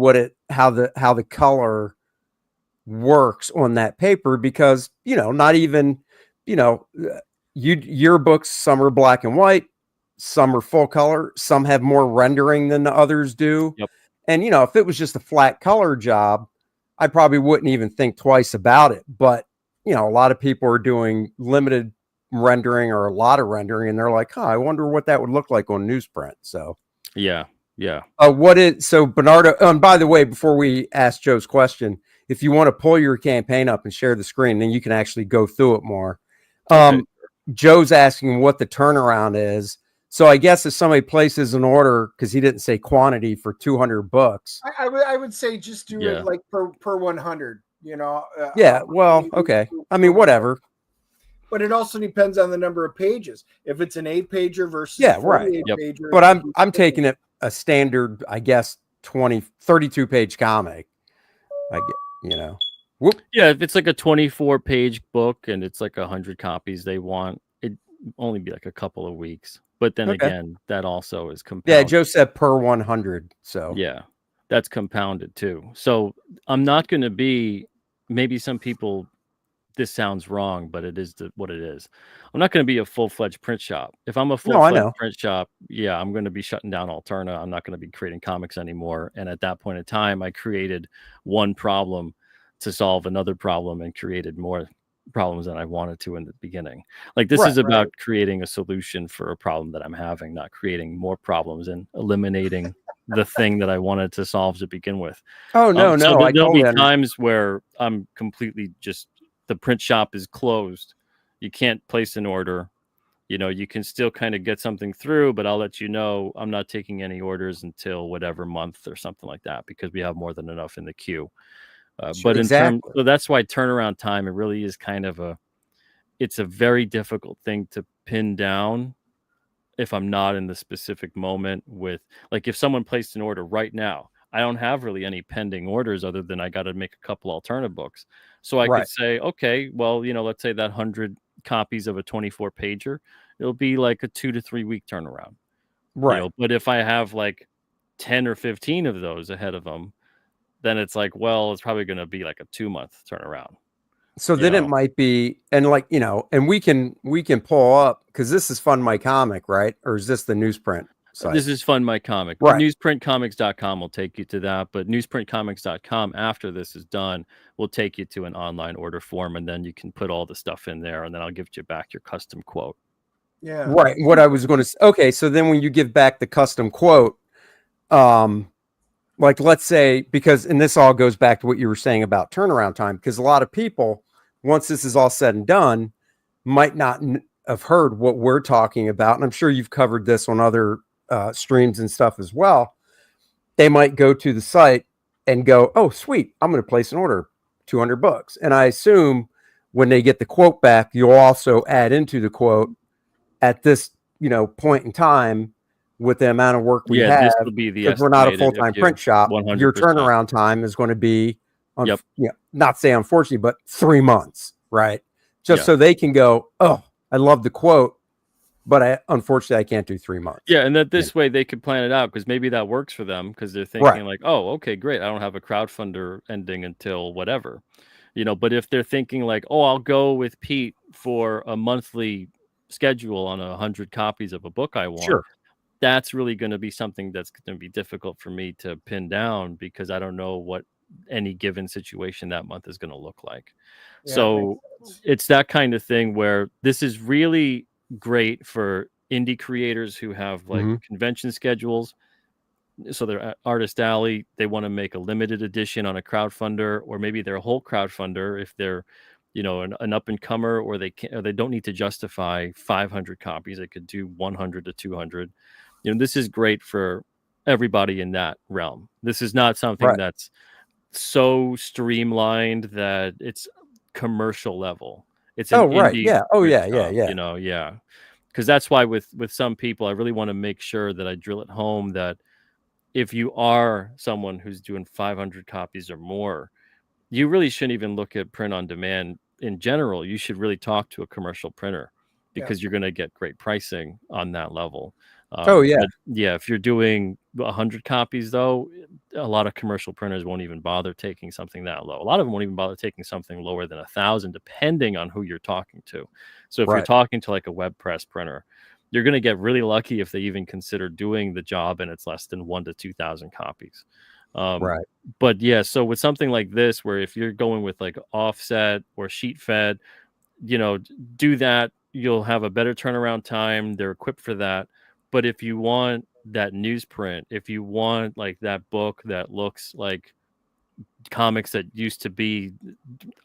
how the color works on that paper, because, not even, your books, some are black and white, some are full color, some have more rendering than the others do. And, if it was just a flat color job, I probably wouldn't even think twice about it. But, a lot of people are doing limited rendering or a lot of rendering, and they're like, I wonder what that would look like on newsprint. So so Bernardo, and by the way, before we ask Joe's question, if you want to pull your campaign up and share the screen, then you can actually go through it more. Joe's asking what the turnaround is. So I guess if somebody places an order, because he didn't say quantity, for 200 books, I would say just do it like per 100. Well, okay. I mean, whatever. But it also depends on the number of pages. If it's an 8-pager versus a 48-pager. But I'm taking it a standard, I guess, 32 page comic. I get, if it's like a 24-page book and it's like 100 copies they want, it only be like a couple of weeks. But then again, that also is compounded. Yeah, Joe said per 100. So that's compounded too. So I'm not going to be, maybe some people this sounds wrong, but it is what it is. I'm not going to be a full-fledged print shop. If I'm a No, I full-fledged know. print shop, yeah, I'm going to be shutting down Alterna. I'm not going to be creating comics anymore. And at that point in time, I created one problem to solve another problem and created more problems than I wanted to in the beginning. Like this is about creating a solution for a problem that I'm having, not creating more problems and eliminating the thing that I wanted to solve to begin with. Oh, no, So I there'll totally be times where I'm completely just, the print shop is closed. You can't place an order. You know, you can still kind of get something through, but I'll let you know I'm not taking any orders until whatever month or something like that, because we have more than enough in the queue. But in terms, so that's why turnaround time, it really is kind of it's a very difficult thing to pin down if I'm not in the specific moment with, like, if someone placed an order right now, I don't have really any pending orders other than I got to make a couple alternative books. So I could say, okay, well, you know, let's say that 100 copies of a 24 pager, it'll be like a 2 to 3 week turnaround. Right. You know, but if I have like 10 or 15 of those ahead of them, then it's like, well, it's probably going to be like a 2-month turnaround. So then it might be, and like, you know, and we can pull up, because this is Fund My Comic, right? Or is this the Newsprint site? This is Fund My Comic. Right. Newsprintcomics.com will take you to that, but newsprintcomics.com, after this is done, will take you to an online order form, and then you can put all the stuff in there, and then I'll give you back your custom quote. Yeah. Right. What I was going to say. Okay. So then when you give back the custom quote, like, let's say, because, and this all goes back to what you were saying about turnaround time, because a lot of people, once this is all said and done, might not have heard what we're talking about. And I'm sure you've covered this on other streams and stuff as well. They might go to the site and go, oh, sweet, I'm going to place an order, $200. And I assume when they get the quote back, you'll also add into the quote at this, you know, point in time, with the amount of work we have, this will be the, because we're not a full-time print shop, 100%. Your turnaround time is going to be, not say unfortunately, but 3 months, right? Just so they can go, oh, I love the quote, but unfortunately I can't do 3 months. Yeah, and that this way they could plan it out, because maybe that works for them, because they're thinking like, oh, okay, great, I don't have a crowdfunder ending until whatever, you know. But if they're thinking like, oh, I'll go with Pete for a monthly schedule on 100 copies of a book I want, that's really going to be something that's going to be difficult for me to pin down, because I don't know what any given situation that month is going to look like. So it's that kind of thing where this is really great for indie creators who have like convention schedules. So they're at Artist Alley, they want to make a limited edition on a crowdfunder, or maybe they're a whole crowdfunder if they're, you know, an up and comer, or they don't need to justify 500 copies. They could do 100 to 200. You know, this is great for everybody in that realm. This is not something that's so streamlined that it's commercial level. It's an indie shop, you know, because that's why with some people, I really want to make sure that I drill it home that if you are someone who's doing 500 copies or more, you really shouldn't even look at print on demand in general. You should really talk to a commercial printer, because you're going to get great pricing on that level. But if you're doing 100 copies, though, a lot of commercial printers won't even bother taking something that low. A lot of them won't even bother taking something lower than 1,000, depending on who you're talking to. So if you're talking to like a web press printer, you're going to get really lucky if they even consider doing the job and it's less than 1,000 to 2,000 copies. But yeah, so with something like this, where if you're going with like offset or sheet fed, you know, do that. You'll have a better turnaround time. They're equipped for that. But if you want that newsprint, if you want like that book that looks like comics that used to be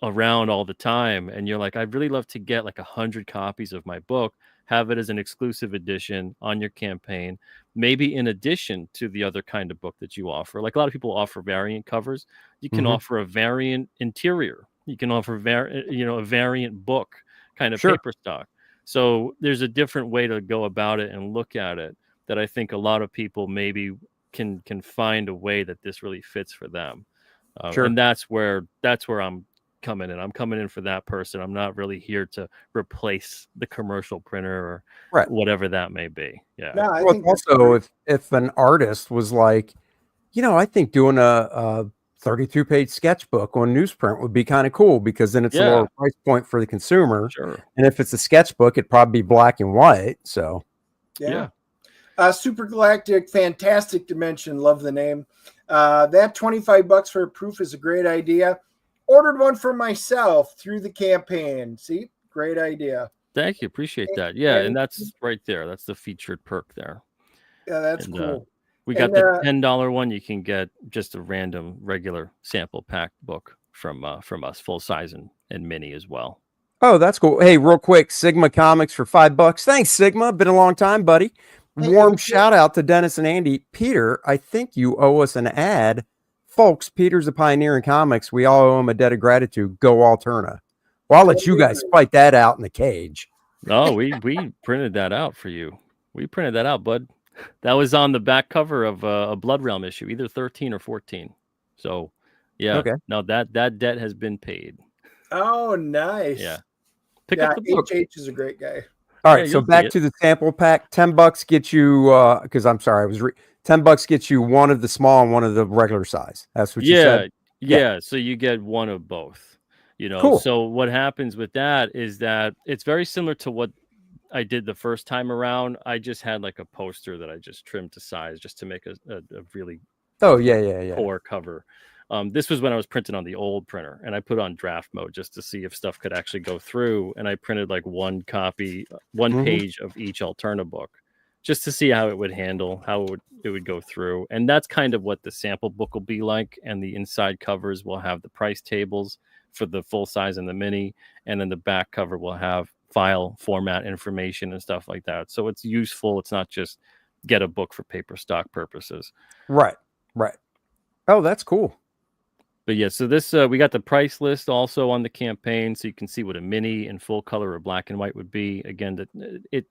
around all the time, and you're like, I'd really love to get like 100 copies of my book, have it as an exclusive edition on your campaign, maybe in addition to the other kind of book that you offer. Like a lot of people offer variant covers. You can offer a variant interior. You can offer a variant book kind of paper stock. So there's a different way to go about it and look at it that I think a lot of people maybe can find a way that this really fits for them. And that's where I'm coming in. I'm coming in for that person. I'm not really here to replace the commercial printer or whatever that may be. Yeah. No, I well, think also if an artist was like, you know, I think doing a 32-page sketchbook on newsprint would be kind of cool, because then it's a lower price point for the consumer. Sure. And if it's a sketchbook, it'd probably be black and white. So yeah. Super Galactic Fantastic Dimension, love the name. That $25 for a proof is a great idea. Ordered one for myself through the campaign. See, great idea. Thank you, appreciate that. Yeah, and that's right there. That's the featured perk there. Yeah, that's cool. We got the $10 one. You can get just a random regular sample pack book from us, full size and mini as well. Oh, that's cool. Hey, real quick, Sigma Comics for $5. Thanks, Sigma. Been a long time, buddy. Warm shout out to Dennis and Andy. Peter, I think you owe us an ad. Folks, Peter's a pioneer in comics. We all owe him a debt of gratitude. Go Alterna. Well, I'll let you guys fight that out in the cage. Oh, we printed that out for you. We printed that out, bud. That was on the back cover of a Blood Realm issue, either 13 or 14. So, yeah. Okay. Now that debt has been paid. Oh, nice. Yeah. Pick up the book. HH is a great guy. All right, so back to the sample pack. $10 gets you, because I'm sorry, $10 gets you one of the small and one of the regular size. That's what you said. Yeah. So you get one of both. Cool. So what happens with that is that it's very similar to what I did the first time around. I just had like a poster that I just trimmed to size just to make a really poor cover. This was when I was printing on the old printer, and I put on draft mode just to see if stuff could actually go through. And I printed like one page of each Alterna book just to see how it would handle, how it would go through. And that's kind of what the sample book will be like. And the inside covers will have the price tables for the full size and the mini. And then the back cover will have file format information and stuff like that. So it's useful. It's not just get a book for paper stock purposes. Right. Oh, that's cool. But yeah, so this we got the price list also on the campaign, so you can see what a mini in full color or black and white would be. Again,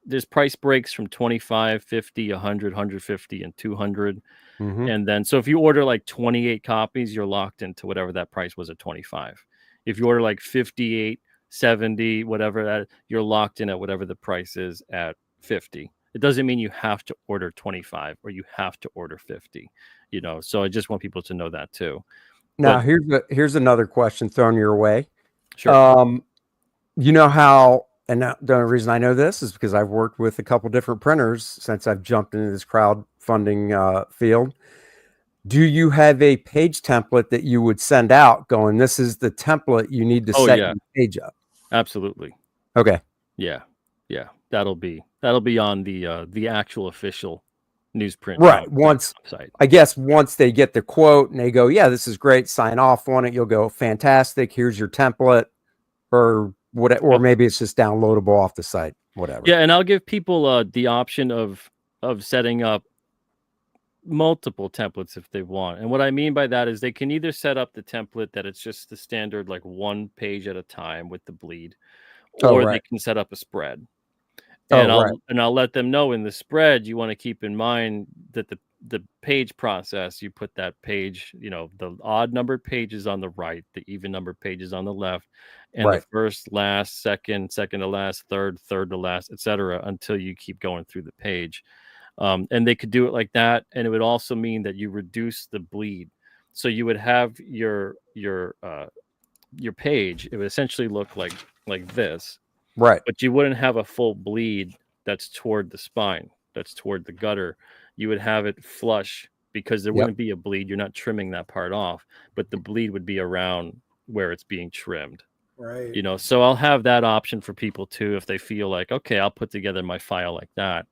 there's price breaks from 25, 50, 100, 150, and 200. And then, so if you order like 28 copies, you're locked into whatever that price was at 25. If you order like 58, 70, whatever that, you're locked in at whatever the price is at 50. It doesn't mean you have to order 25 or you have to order 50. So I just want people to know that too. Now, here's another question thrown your way. Sure. You know how, and the only reason I know this is because I've worked with a couple different printers since I've jumped into this crowdfunding field. Do you have a page template that you would send out going, this is the template you need to set your page up? Absolutely. Okay. Yeah. That'll be on the actual official Newsprint. Right. Once they get the quote and they go, yeah, this is great, sign off on it, you'll go, fantastic, here's your template, or what, or maybe it's just downloadable off the site, whatever. Yeah, and I'll give people the option of setting up multiple templates if they want. And what I mean by that is they can either set up the template that it's just the standard like one page at a time with the bleed, or they can set up a spread. And I'll let them know in the spread you want to keep in mind that the page process, you put that page, the odd numbered pages on the right, the even numbered pages on the left, and the first, last, second to last, third to last, etc., until you keep going through the page. And they could do it like that, and it would also mean that you reduce the bleed. So you would have your page. It would essentially look like this. Right. But you wouldn't have a full bleed that's toward the spine, that's toward the gutter. You would have it flush because there wouldn't be a bleed. You're not trimming that part off, but the bleed would be around where it's being trimmed. Right. So I'll have that option for people too if they feel like, okay, I'll put together my file like that.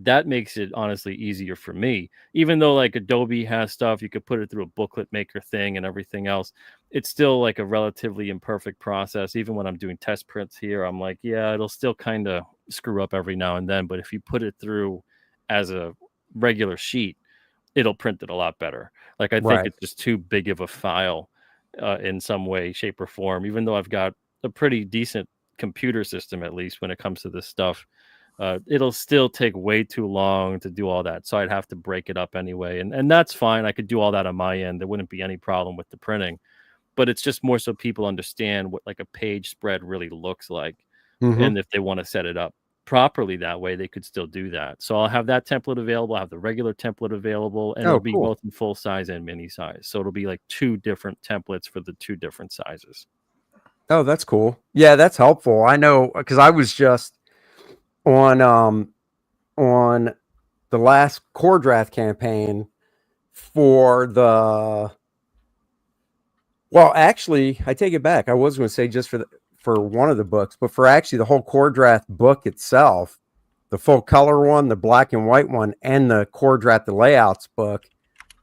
That makes it honestly easier for me. Even though like Adobe has stuff, you could put it through a booklet maker thing and everything else. It's still like a relatively imperfect process. Even when I'm doing test prints here, I'm like, yeah, it'll still kind of screw up every now and then. But if you put it through as a regular sheet, it'll print it a lot better. Like I think it's just too big of a file in some way, shape, or form. Even though I've got a pretty decent computer system, at least when it comes to this stuff. It'll still take way too long to do all that. So I'd have to break it up anyway. And that's fine. I could do all that on my end. There wouldn't be any problem with the printing. But it's just more so people understand what like a page spread really looks like. And if they want to set it up properly that way, they could still do that. So I'll have that template available. I'll have the regular template available, and it'll be cool. both in full size and mini size. So it'll be like 2 different templates for the 2 different sizes. Oh, that's cool. Yeah, that's helpful. I know, because I was just on the last core draft campaign for the. Well, actually, I take it back. I was going to say just for one of the books, but for actually the whole core draft book itself, the full color one, the black and white one, and the core draft the layouts book,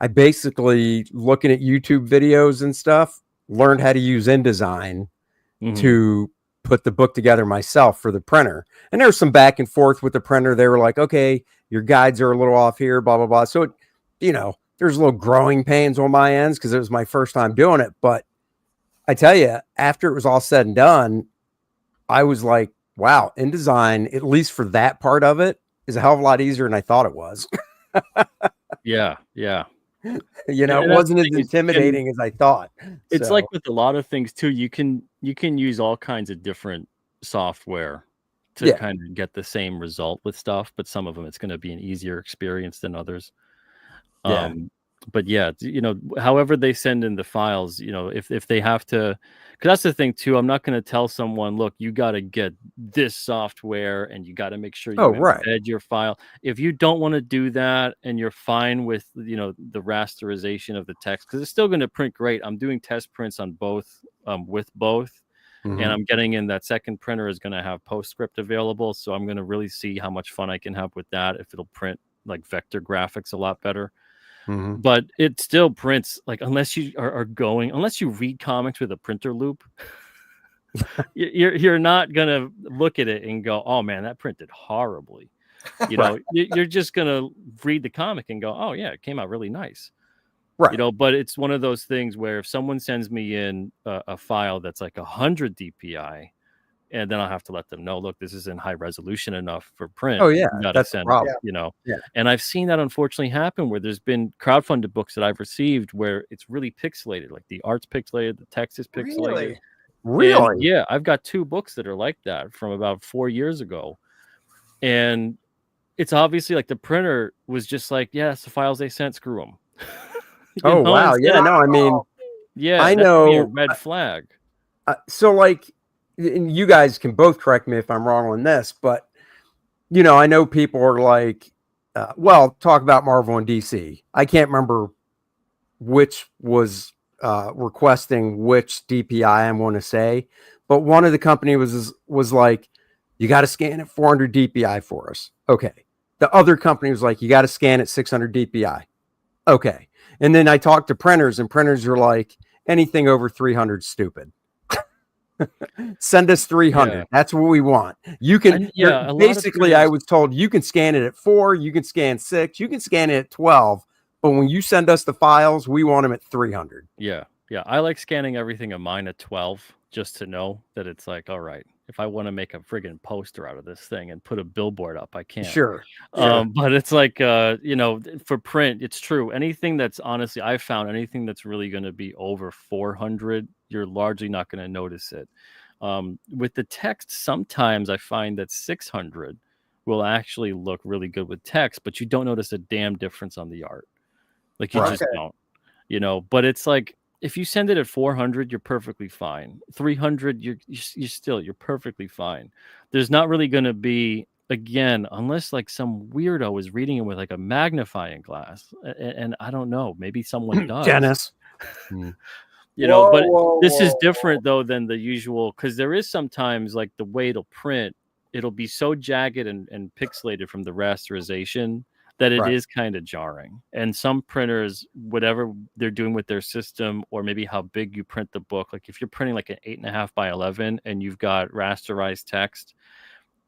I basically, looking at YouTube videos and stuff, learned how to use InDesign to put the book together myself for the printer. And there was some back and forth with the printer. They were like, okay, your guides are a little off here, blah, blah, blah. So, there's little growing pains on my ends because it was my first time doing it. But I tell you, after it was all said and done, I was like, wow, InDesign, at least for that part of it, is a hell of a lot easier than I thought it was. Yeah. It wasn't as intimidating as I thought. It's like with a lot of things too, you can use all kinds of different software to kind of get the same result with stuff, but some of them it's going to be an easier experience than others. But yeah, however they send in the files, if they have to, because that's the thing too, I'm not going to tell someone, look, you got to get this software and you got to make sure you embed your file. If you don't want to do that and you're fine with, the rasterization of the text, because it's still going to print great. I'm doing test prints on both, with both. And I'm getting in that second printer is going to have PostScript available. So I'm going to really see how much fun I can have with that, if it'll print like vector graphics a lot better. But it still prints, like, unless you unless you read comics with a printer loop, you're not gonna look at it and go, oh man, that printed horribly. You're just gonna read the comic and go, oh yeah, it came out really nice. Right. But it's one of those things where if someone sends me in a file that's like 100 DPI, and then I'll have to let them know, look, this isn't high resolution enough for print. Oh yeah, that's the problem. And I've seen that unfortunately happen where there's been crowdfunded books that I've received where it's really pixelated, like the art's pixelated, the text is pixelated. Really? And yeah, I've got 2 books that are like that from about 4 years ago, and it's obviously like the printer was just like, yeah, it's the files they sent, screw them. Wow, yeah, no, I mean, I know a red flag. So like. And you guys can both correct me if I'm wrong on this, but I know people are like, talk about Marvel and DC. I can't remember which was requesting which DPI I'm going to say, but one of the company was like, you got to scan at 400 DPI for us. Okay. The other company was like, you got to scan at 600 DPI. Okay. And then I talked to printers, and printers are like, anything over 300 stupid. Send us 300. Yeah. That's what we want. You can basically, I was told you can scan it at 4, you can scan 6, you can scan it at 12, but when you send us the files, we want them at 300. Yeah. I like scanning everything of mine at 12 just to know that it's like, all right, if I want to make a friggin' poster out of this thing and put a billboard up, I can. Sure. But it's like, for print, it's true. Anything that's honestly, I've found anything that's really going to be over 400, you're largely not going to notice it. With the text, sometimes I find that 600 will actually look really good with text, but you don't notice a damn difference on the art. Like you just don't, but it's like, if you send it at 400, you're perfectly fine. 300, you're perfectly fine. There's not really going to be, again, unless like some weirdo is reading it with like a magnifying glass, and I don't know, maybe someone does. Dennis. This is different though than the usual, because there is sometimes like the way it'll print, it'll be so jagged and pixelated from the rasterization that it is kind of jarring. And some printers, whatever they're doing with their system, or maybe how big you print the book, like if you're printing like an 8.5 by 11 and you've got rasterized text,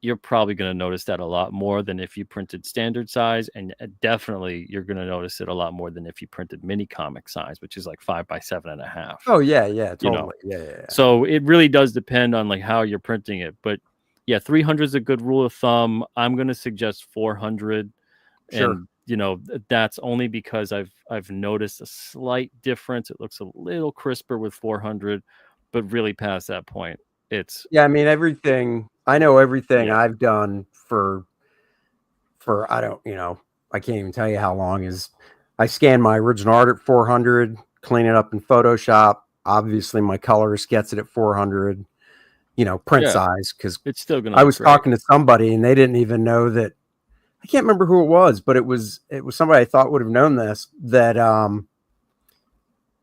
you're probably going to notice that a lot more than if you printed standard size. And definitely you're going to notice it a lot more than if you printed mini comic size, which is like 5 by 7.5. Oh yeah, totally. Yeah. So it really does depend on like how you're printing it. But yeah, 300 is a good rule of thumb. I'm going to suggest 400. Sure. And that's only because I've noticed a slight difference. It looks a little crisper with 400, but really past that point, It's I mean, everything I know, everything yeah, I've done for I don't, I can't even tell you how long is. I scan my original art at 400, clean it up in Photoshop. Obviously, my colorist gets it at 400, print yeah. size. Because It's still gonna I look was great. talking to somebody and they didn't even know that. I can't remember who it was, but it was somebody I thought would have known this. That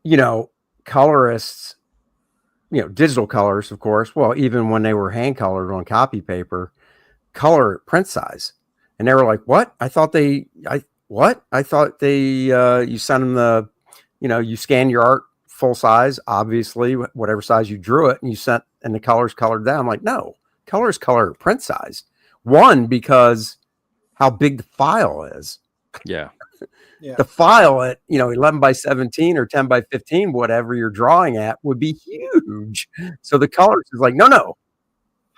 you know, colorists, digital colors, of course. Well, even when they were hand colored on copy paper, color print size. And they were like, what? I thought you sent them you scan your art full size, obviously, whatever size you drew it, and you sent, and the colors colored that. I'm like, no, colors color print size. One, because how big the file is. Yeah. Yeah. The file at 11 by 17 or 10 by 15, whatever you're drawing at, would be huge. So the colors is like, no,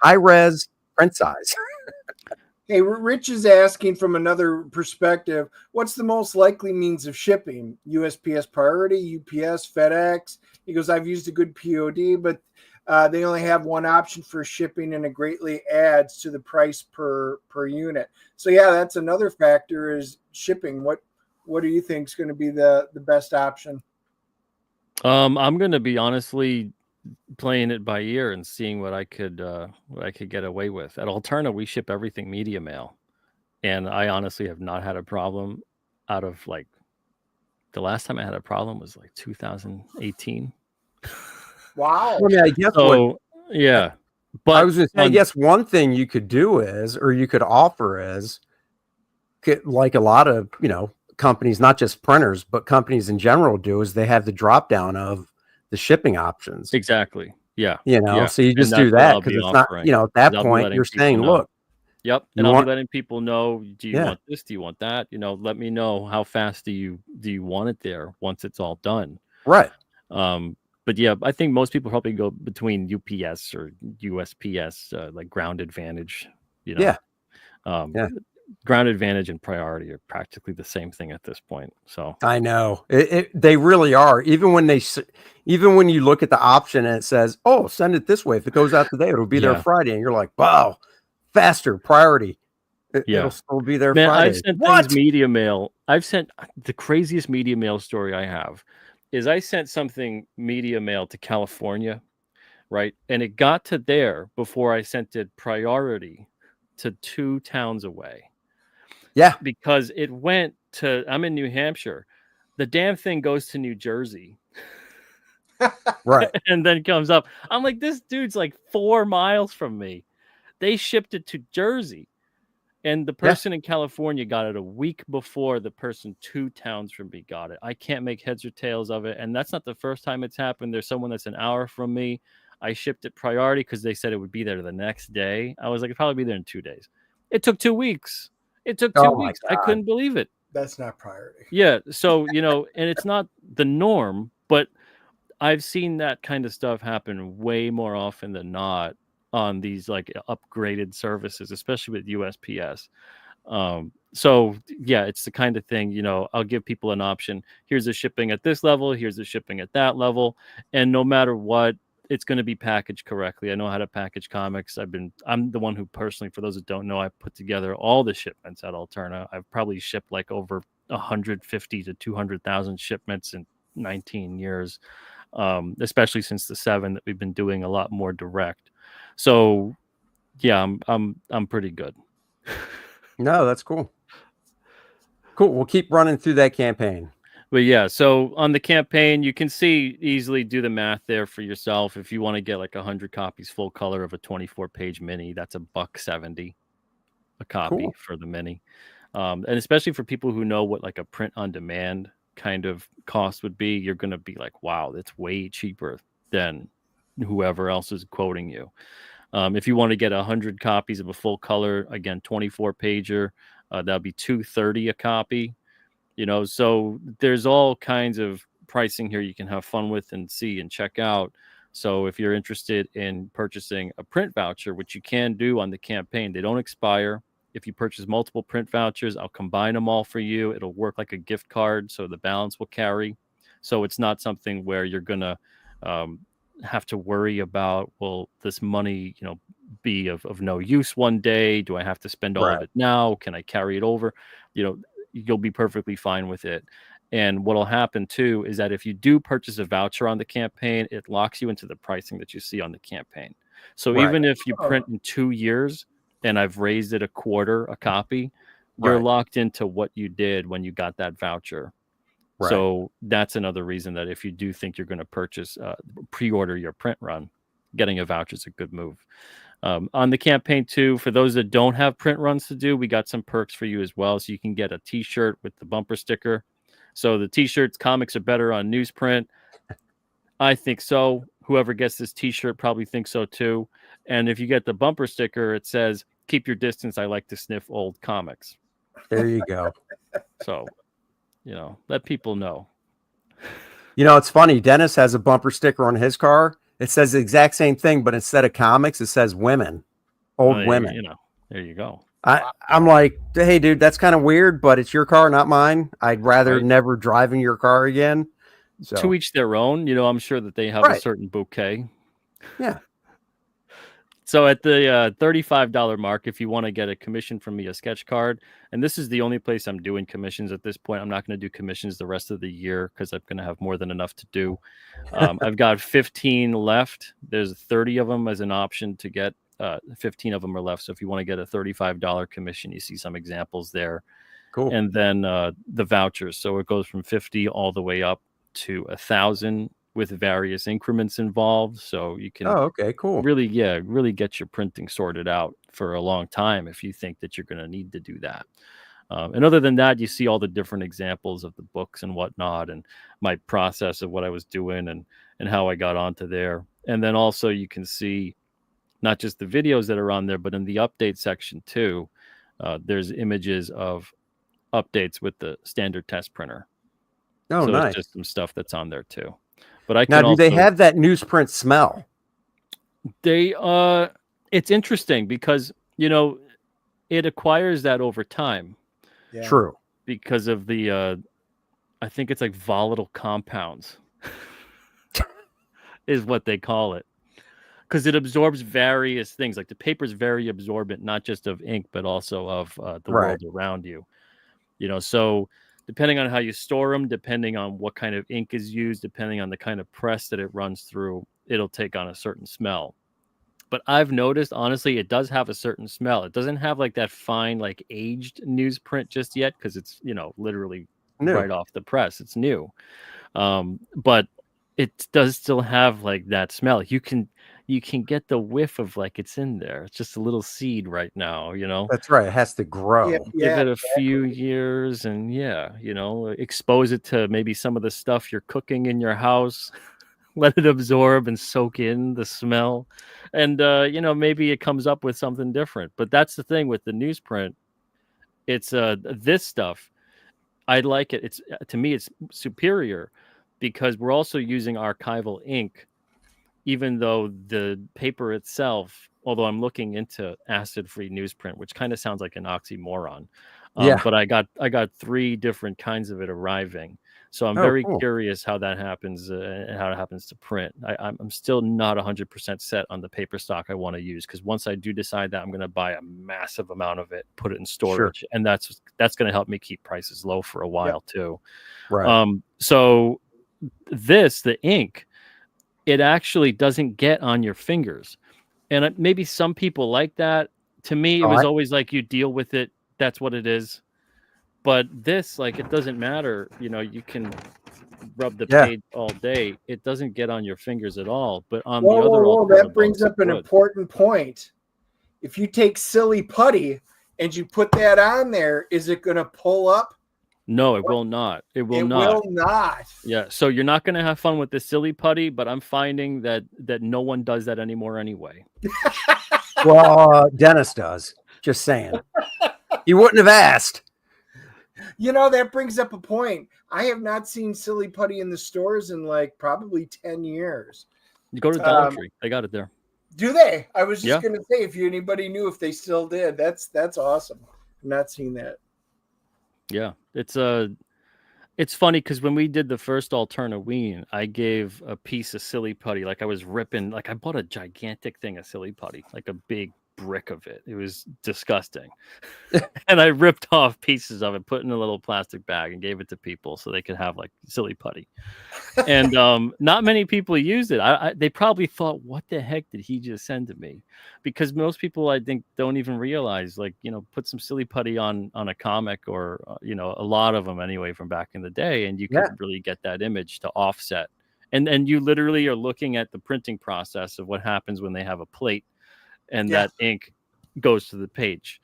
high res print size. Hey, Rich is asking from another perspective, what's the most likely means of shipping? USPS Priority, UPS, FedEx? He goes, I've used a good POD, but they only have one option for shipping, and it greatly adds to the price per unit. So yeah, that's another factor is shipping. What do you think is going to be the best option? I'm gonna be honestly playing it by ear and seeing what I could get away with. At Alterna, we ship everything media mail, and I honestly have not had a problem. Out of like the last time I had a problem was like 2018. Wow. I mean, I guess So yeah, I but was going to say, I guess one thing you could do is, or you could offer is, like a lot of, companies, not just printers, but companies in general do, is they have the drop down of the shipping options. exactly, yeah, So you and just that's do what that I'll because be it's not, offering. at that I'll be point letting you're people saying, know. look, Yep, you and I'll be want, letting people know, do you yeah, want this? Do you want that? Let me know how fast do you want it there once it's all done. right. But yeah, I think most people probably go between UPS or USPS, like Ground Advantage, you know. Yeah. Um, Yeah. Ground Advantage and Priority are practically the same thing at this point. So I know they really are. Even when you look at the option and it says, "Oh, send it this way. If it goes out today, it'll be there yeah, Friday," and you're like, "Wow, faster priority. It'll yeah. still be there Man, I've Friday." sent things What? media mail. I've sent the craziest media mail story I have is I sent something media mail to California, right? And it got to there before I sent it priority to 2 towns away. Yeah. Because it went to, I'm in New Hampshire. The damn thing goes to New Jersey Right. and then comes up. I'm like, this dude's like 4 miles from me. They shipped it to Jersey. And the Yeah. person in California got it a week before the person 2 towns from me got it. I can't make heads or tails of it. And that's not the first time it's happened. There's someone that's an hour from me. I shipped it priority because they said it would be there the next day. I was like, it'd probably be there in 2 days. It took 2 weeks. It took 2 Oh my weeks. I God. couldn't believe it. That's not priority. Yeah. So, and it's not the norm, but I've seen that kind of stuff happen way more often than not on these like upgraded services, especially with USPS. So yeah, it's the kind of thing, I'll give people an option. Here's the shipping at this level, here's the shipping at that level. And no matter what, it's going to be packaged correctly. I know how to package comics. I'm the one who personally, for those that don't know, I put together all the shipments at Alterna. I've probably shipped like over 150 to 200,000 shipments in 19 years. Especially since the 7 that we've been doing a lot more direct. So yeah, I'm pretty good. No, that's cool. Cool. We'll keep running through that campaign. But yeah, so on the campaign, you can easily do the math there for yourself. If you want to get like 100 copies full color of a 24-page mini, that's $170 a copy Cool. for the mini. And especially for people who know what like a print on demand kind of cost would be, you're going to be like, wow, that's way cheaper than whoever else is quoting you. If you want to get 100 copies of a full color, again, 24-pager, that'll be $230 a copy. So there's all kinds of pricing here you can have fun with and see and check out. So if you're interested in purchasing a print voucher, which you can do on the campaign, they don't expire. If you purchase multiple print vouchers, I'll combine them all for you. It'll work like a gift card, so the balance will carry. So it's not something where you're going to have to worry about, will this money, be of no use one day? Do I have to spend all of it now? Can I carry it over? You'll be perfectly fine with it. And what'll happen too is that if you do purchase a voucher on the campaign, it locks you into the pricing that you see on the campaign. So even if you print in 2 years and I've raised it a quarter a copy, you're locked into what you did when you got that voucher. Right. So that's another reason that if you do think you're going to purchase, pre-order your print run, getting a voucher is a good move. On the campaign too, for those that don't have print runs to do, we got some perks for you as well. So you can get a t-shirt with the bumper sticker. So the t-shirts, comics are better on newsprint. I think so. Whoever gets this t-shirt probably thinks so too. And if you get the bumper sticker, it says, "Keep your distance. I like to sniff old comics." There you go. So, let people know. It's funny. Dennis has a bumper sticker on his car. It says the exact same thing, but instead of comics, it says women, old women. There you go. I'm like, hey, dude, that's kind of weird, but it's your car, not mine. I'd rather never drive in your car again. So. To each their own. I'm sure that they have a certain bouquet. Yeah. So at the $35 mark, if you want to get a commission from me, a sketch card, and this is the only place I'm doing commissions at this point. I'm not going to do commissions the rest of the year because I'm going to have more than enough to do. I've got 15 left. There's 30 of them as an option to get. 15 of them are left. So if you want to get a $35 commission, you see some examples there. Cool. And then the vouchers. So it goes from 50 all the way up to 1,000 with various increments involved. So you can cool. really get your printing sorted out for a long time if you think that you're going to need to do that. And other than that, you see all the different examples of the books and whatnot, and my process of what I was doing and how I got onto there. And then also you can see not just the videos that are on there, but in the update section too, there's images of updates with the standard test printer. Oh, so nice. It's just some stuff that's on there too. But I now, can do they have that newsprint smell? They it's interesting because it acquires that over time. Yeah. True. Because of the I think it's like volatile compounds is what they call it. Because it absorbs various things. Like the paper is very absorbent, not just of ink, but also of the world around you. So depending on how you store them, depending on what kind of ink is used, depending on the kind of press that it runs through, it'll take on a certain smell. But I've noticed, honestly, it does have a certain smell. It doesn't have like that fine, like aged newsprint just yet because it's, literally new. Right off the press. It's new. But it does still have like that smell. You can get the whiff of like it's in there. It's just a little seed right now, That's right. It has to grow. Give it a few years and expose it to maybe some of the stuff you're cooking in your house. Let it absorb and soak in the smell. And, maybe it comes up with something different. But that's the thing with the newsprint. It's this stuff. I like it. To me, it's superior because we're also using archival ink, even though the paper itself, although I'm looking into acid-free newsprint, which kind of sounds like an oxymoron. But I got 3 different kinds of it arriving. So I'm very curious how that happens and how it happens to print. I'm still not 100% set on the paper stock I want to use because once I do decide that, I'm going to buy a massive amount of it, put it in storage, and that's going to help me keep prices low for a while too. Right. So the ink, it actually doesn't get on your fingers, and maybe some people like that. To me, it was always like you deal with it. That's what it is. But this, like, it doesn't matter. You can rub the page all day. It doesn't get on your fingers at all. But on the other, that brings up an important point. If you take silly putty and you put that on there, is it going to pull up? No, it will not. It will not. Yeah. So you're not going to have fun with the silly putty, but I'm finding that no one does that anymore anyway. Well, Dennis does. Just saying. You wouldn't have asked. That brings up a point. I have not seen silly putty in the stores in like probably 10 years. You go to Dollar Tree. They got it there. Do they? I was just going to say, if anybody knew if they still did, that's awesome. I've not seen that. Yeah. It's It's funny because when we did the first Alternaween, I gave a piece of silly putty. Like I was ripping, like I bought a gigantic thing of silly putty, like a big brick of it. It was disgusting. And I ripped off pieces of it, put in a little plastic bag and gave it to people so they could have like silly putty. And not many people used it. They probably thought, what the heck did he just send to me? Because most people, I think, don't even realize, like, put some silly putty on a comic or, a lot of them anyway from back in the day. And you could really get that image to offset. And you literally are looking at the printing process of what happens when they have a plate and that ink goes to the page,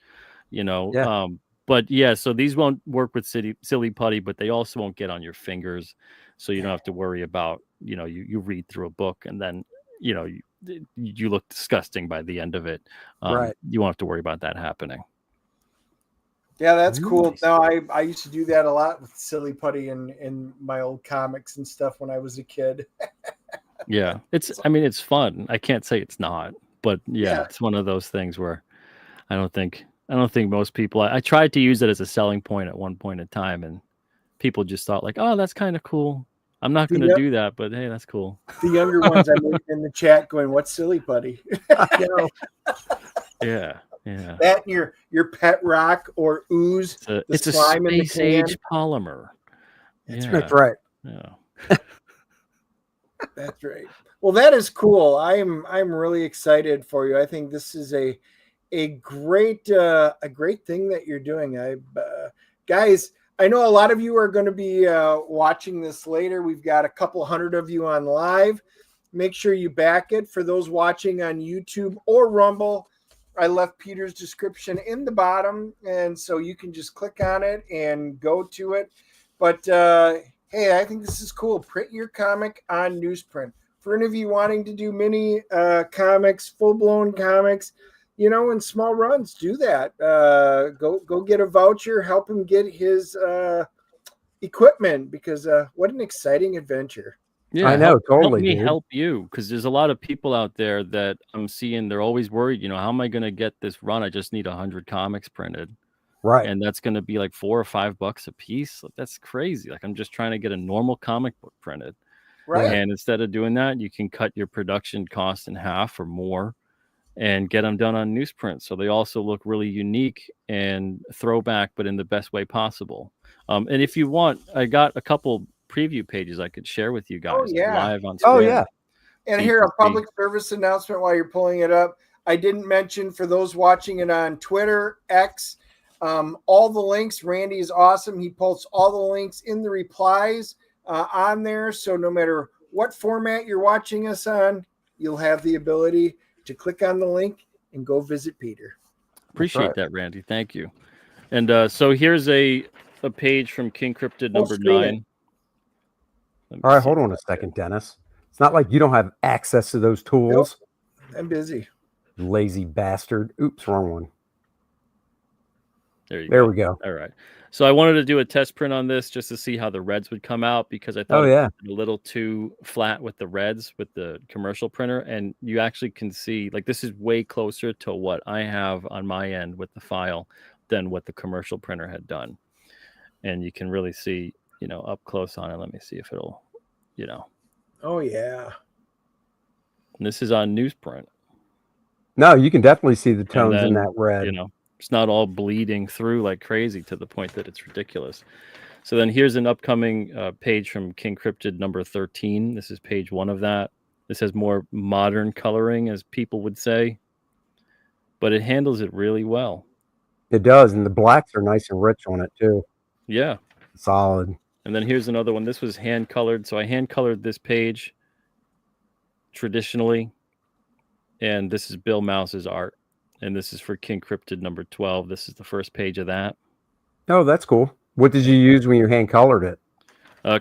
But yeah, so these won't work with silly putty, but they also won't get on your fingers. So you don't have to worry about, you read through a book and then, you look disgusting by the end of it. Right. You won't have to worry about that happening. Yeah, that's cool. No, I used to do that a lot with silly putty in my old comics and stuff when I was a kid. Yeah, it's fun. I can't say it's not, but it's one of those things where I don't think most people. I tried to use it as a selling point at one point in time, and people just thought like, "Oh, that's kind of cool." I'm not going to do that, but hey, that's cool. The younger ones I'm in the chat going, "What's silly putty?" Yeah. That and your pet rock or ooze. It's a space age polymer. That's right. Yeah. That's right. Well, that is cool. I'm really excited for you. I think this is a great thing that you're doing. Guys, I know a lot of you are going to be watching this later. We've got a couple hundred of you on live. Make sure you back it. For those watching on YouTube or Rumble, I left Peter's description in the bottom, and so you can just click on it and go to it. But hey, I think this is cool. Print your comic on newsprint. For any of you wanting to do mini comics, full-blown comics, in small runs, do that. Go get a voucher, help him get his equipment, because what an exciting adventure. Yeah, I know, totally. Help me help you, because there's a lot of people out there that I'm seeing. They're always worried, how am I going to get this run? I just need 100 comics printed. Right. And that's going to be like $4 or $5 a piece. That's crazy. Like, I'm just trying to get a normal comic book printed. Right. And instead of doing that, you can cut your production cost in half or more and get them done on newsprint. So they also look really unique and throwback, but in the best way possible. And if you want, I got a couple preview pages I could share with you guys live on screen. Oh, yeah. And here, a public service announcement while you're pulling it up. I didn't mention, for those watching it on Twitter, X, all the links. Randy is awesome. He posts all the links in the replies on there. So no matter what format you're watching us on, you'll have the ability to click on the link and go visit Peter. Appreciate that, Randy. Thank you. And so here's a page from King Cryptid number 9. All right, hold on a second, Dennis. It's not like you don't have access to those tools. Nope. I'm busy. Lazy bastard. Oops, wrong one. There we go. All right. So I wanted to do a test print on this just to see how the reds would come out, because I thought it was a little too flat with the reds with the commercial printer. And you actually can see, like, this is way closer to what I have on my end with the file than what the commercial printer had done. And you can really see, up close on it. Let me see if it'll, Oh, yeah. And this is on newsprint. No, you can definitely see the tones in that red. It's not all bleeding through like crazy to the point that it's ridiculous. So then here's an upcoming page from King Cryptid number 13. This is page 1 of that. This has more modern coloring, as people would say, but it handles it really well. It does, and the blacks are nice and rich on it too. Yeah. Solid. And then here's another one. This was hand colored. So I hand colored this page traditionally. And this is Bill Mouse's art. And this is for King Cryptid number 12. This is the first page of that. Oh, that's cool. What did you use when you hand colored it?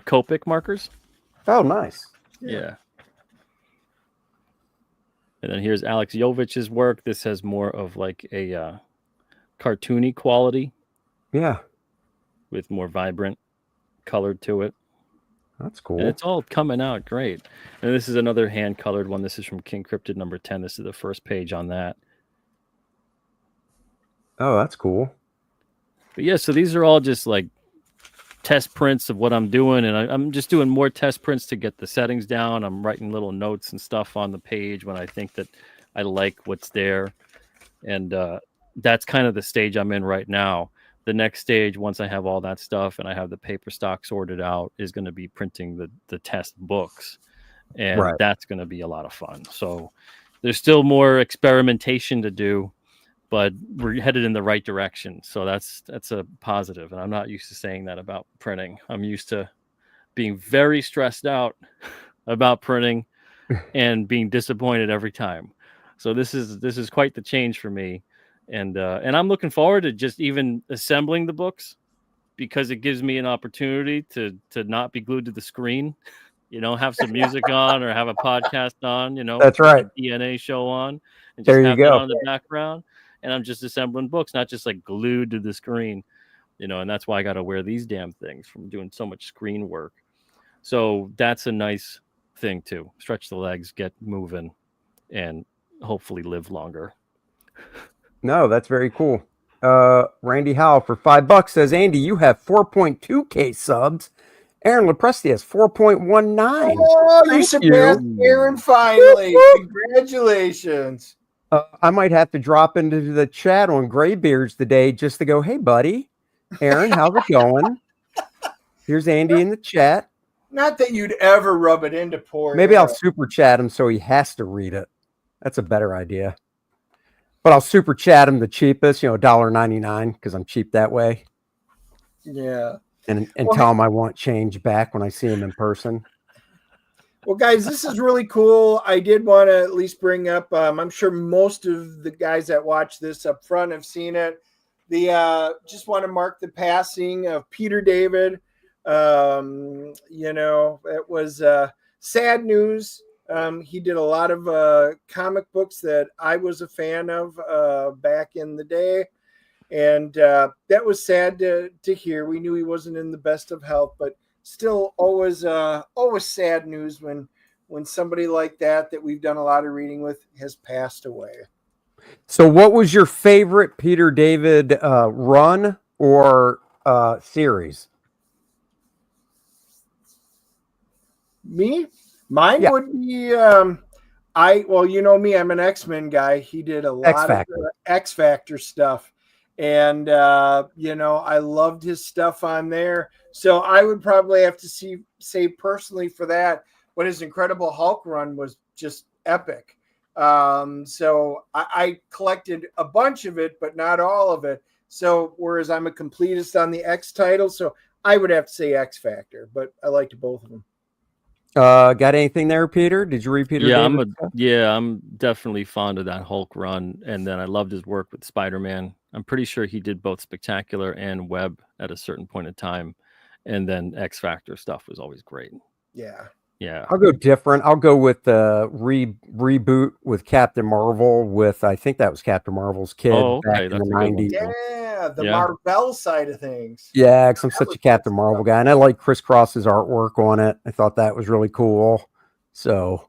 Copic markers. Oh, nice. Yeah. And then here's Alex Jovich's work. This has more of like a cartoony quality. Yeah. With more vibrant color to it. That's cool. And it's all coming out great. And this is another hand colored one. This is from King Cryptid number 10. This is the first page on that. Oh, that's cool. But yeah, so these are all just like test prints of what I'm doing, and I'm just doing more test prints to get the settings down. I'm writing little notes and stuff on the page when I think that I like what's there, and that's kind of the stage I'm in right now. The next stage, once I have all that stuff and I have the paper stock sorted out, is going to be printing the test books, and that's going to be a lot of fun. So there's still more experimentation to do, but we're headed in the right direction. So that's a positive. And I'm not used to saying that about printing. I'm used to being very stressed out about printing and being disappointed every time. So this is quite the change for me. And I'm looking forward to just even assembling the books, because it gives me an opportunity to not be glued to the screen, have some music on or have a podcast on, That's right. a DNA show on, and just there you have go. that on the background. And I'm just assembling books, not just like glued to the screen, and that's why I got to wear these damn things from doing so much screen work. So that's a nice thing too. Stretch the legs, get moving, and hopefully live longer. No, that's very cool. Randy Howell for $5 says, Andy, you have 4.2K subs. Aaron Lepresti has 4.19. Oh, you surpassed Aaron finally. Congratulations. I might have to drop into the chat on Graybeards today just to go, hey, buddy. Aaron, how's it going? Here's Andy in the chat. Not that you'd ever rub it into poor. Maybe I'll super chat him so he has to read it. That's a better idea. But I'll super chat him the cheapest, $1.99, because I'm cheap that way. Yeah. And tell him I want change back when I see him in person. Well, guys, this is really cool. I did want to at least bring up, I'm sure most of the guys that watch this up front have seen it. Just want to mark the passing of Peter David. It was sad news. He did a lot of comic books that I was a fan of back in the day. And that was sad to hear. We knew he wasn't in the best of health, but still always sad news when somebody like that we've done a lot of reading with has passed away. So what was your favorite Peter David run or series? Me? Mine would be you know me, I'm an X-Men guy. He did a lot of X Factor stuff. And I loved his stuff on there. So I would probably have to say personally for that, but his Incredible Hulk run was just epic. So I collected a bunch of it, but not all of it. So whereas I'm a completist on the X title, so I would have to say X Factor, but I liked both of them. Got anything there, Peter? Did you read Peter? Yeah, I'm definitely fond of that Hulk run, and then I loved his work with Spider-Man. I'm pretty sure he did both Spectacular and Web at a certain point in time, and then X Factor stuff was always great. Yeah. I'll go different. I'll go with the reboot with Captain Marvel. I think that was Captain Marvel's kid back in the 90s. Yeah, the Marvel side of things. Yeah, because I'm such a Captain Marvel guy, and I like Chris Cross's artwork on it. I thought that was really cool. So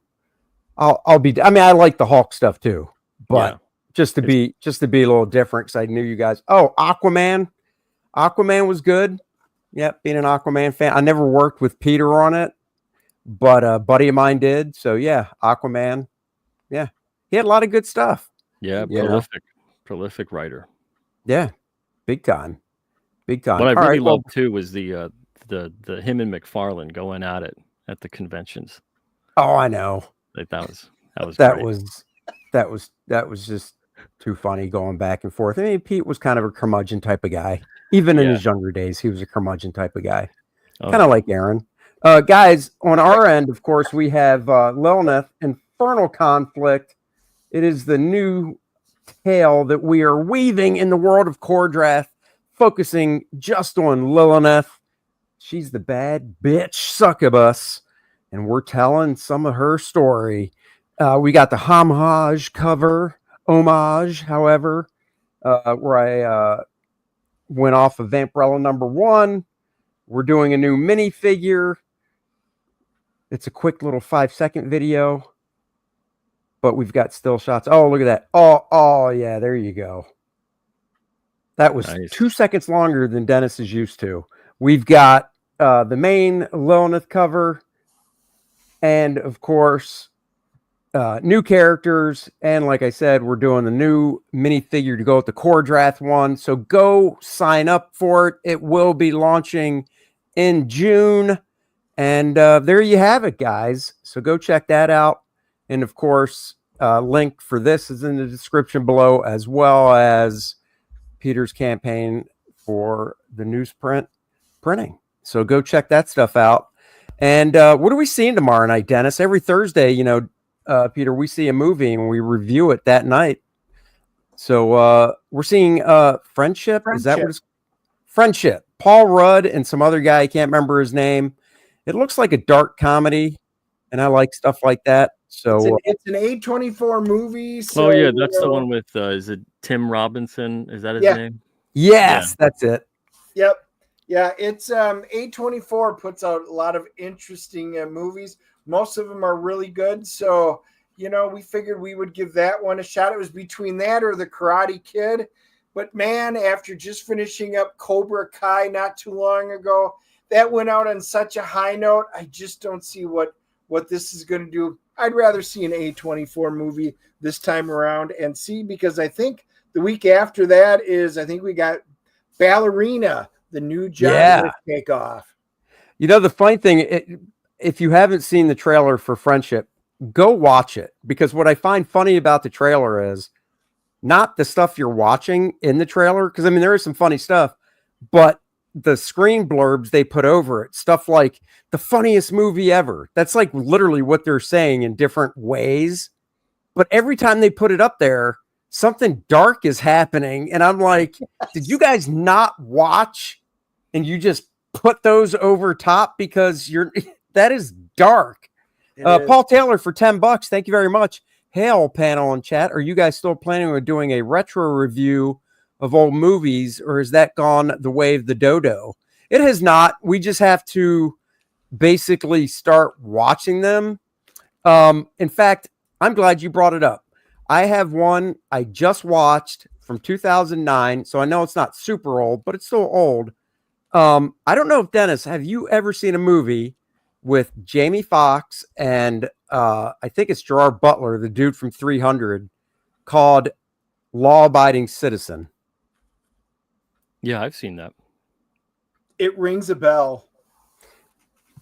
I like the Hulk stuff too, but just to be a little different, because I knew you guys. Oh, Aquaman was good. Yep, being an Aquaman fan. I never worked with Peter on it, but a buddy of mine did. So yeah, Aquaman. Yeah, he had a lot of good stuff. Yeah, prolific writer. Yeah, big time. What I really loved too was the him and McFarlane going at it at the conventions. Oh, I know. Like that was just too funny going back and forth. I mean, Pete was kind of a curmudgeon type of guy. Even in his younger days, he was a curmudgeon type of guy. Kind of like Aaron. Guys, on our end, of course, we have Lilneth, Infernal Conflict. It is the new tale that we are weaving in the world of Cordrath, focusing just on Lilneth. She's the bad bitch succubus, and we're telling some of her story. We got the homage, however, where I went off of Vampirella #1. We're doing a new minifigure. It's a quick little 5-second video, but we've got still shots. Oh, look at that. Oh, yeah, there you go. That was nice. 2 seconds longer than Dennis is used to. We've got the main Lilith cover, and of course, new characters. And like I said, we're doing the new minifigure to go with the core draft one. So go sign up for it. It will be launching in June. And there you have it, guys. So go check that out. And of course, link for this is in the description below, as well as Peter's campaign for the newsprint printing. So go check that stuff out. And what are we seeing tomorrow night, Dennis? Every Thursday, you know, Peter, we see a movie and we review it that night. So we're seeing Friendship. Is that what it's? Friendship. Paul Rudd and some other guy, I can't remember his name. It looks like a dark comedy, and I like stuff like that. So it's an A24 movie. So, oh yeah, that's the one with is it Tim Robinson? Is that his name? Yes, that's it. Yep. Yeah, it's A24 puts out a lot of interesting movies. Most of them are really good. So, you know, we figured we would give that one a shot. It was between that or The Karate Kid. But man, after just finishing up Cobra Kai not too long ago, that went out on such a high note. I just don't see what this is going to do. I'd rather see an A24 movie this time around and see, because I think the week after that is, I think we got Ballerina, the new John Wick takeoff. You know, the funny thing, if you haven't seen the trailer for Friendship, go watch it, because what I find funny about the trailer is not the stuff you're watching in the trailer, because I mean, there is some funny stuff, but the screen blurbs they put over it, stuff like the funniest movie ever. That's like literally what they're saying in different ways. But every time they put it up there, something dark is happening. And I'm like, did you guys not watch and you just put those over top? Because that is dark. Paul Taylor for $10. Thank you very much. Hail panel and chat. Are you guys still planning on doing a retro review of old movies, or has that gone the way of the dodo? It has not. We just have to basically start watching them. In fact, I'm glad you brought it up. I have one I just watched from 2009, so I know it's not super old, but it's still old. I don't know if, Dennis, have you ever seen a movie with Jamie Foxx and I think it's Gerard Butler, the dude from 300, called Law Abiding Citizen? Yeah, I've seen that. It rings a bell.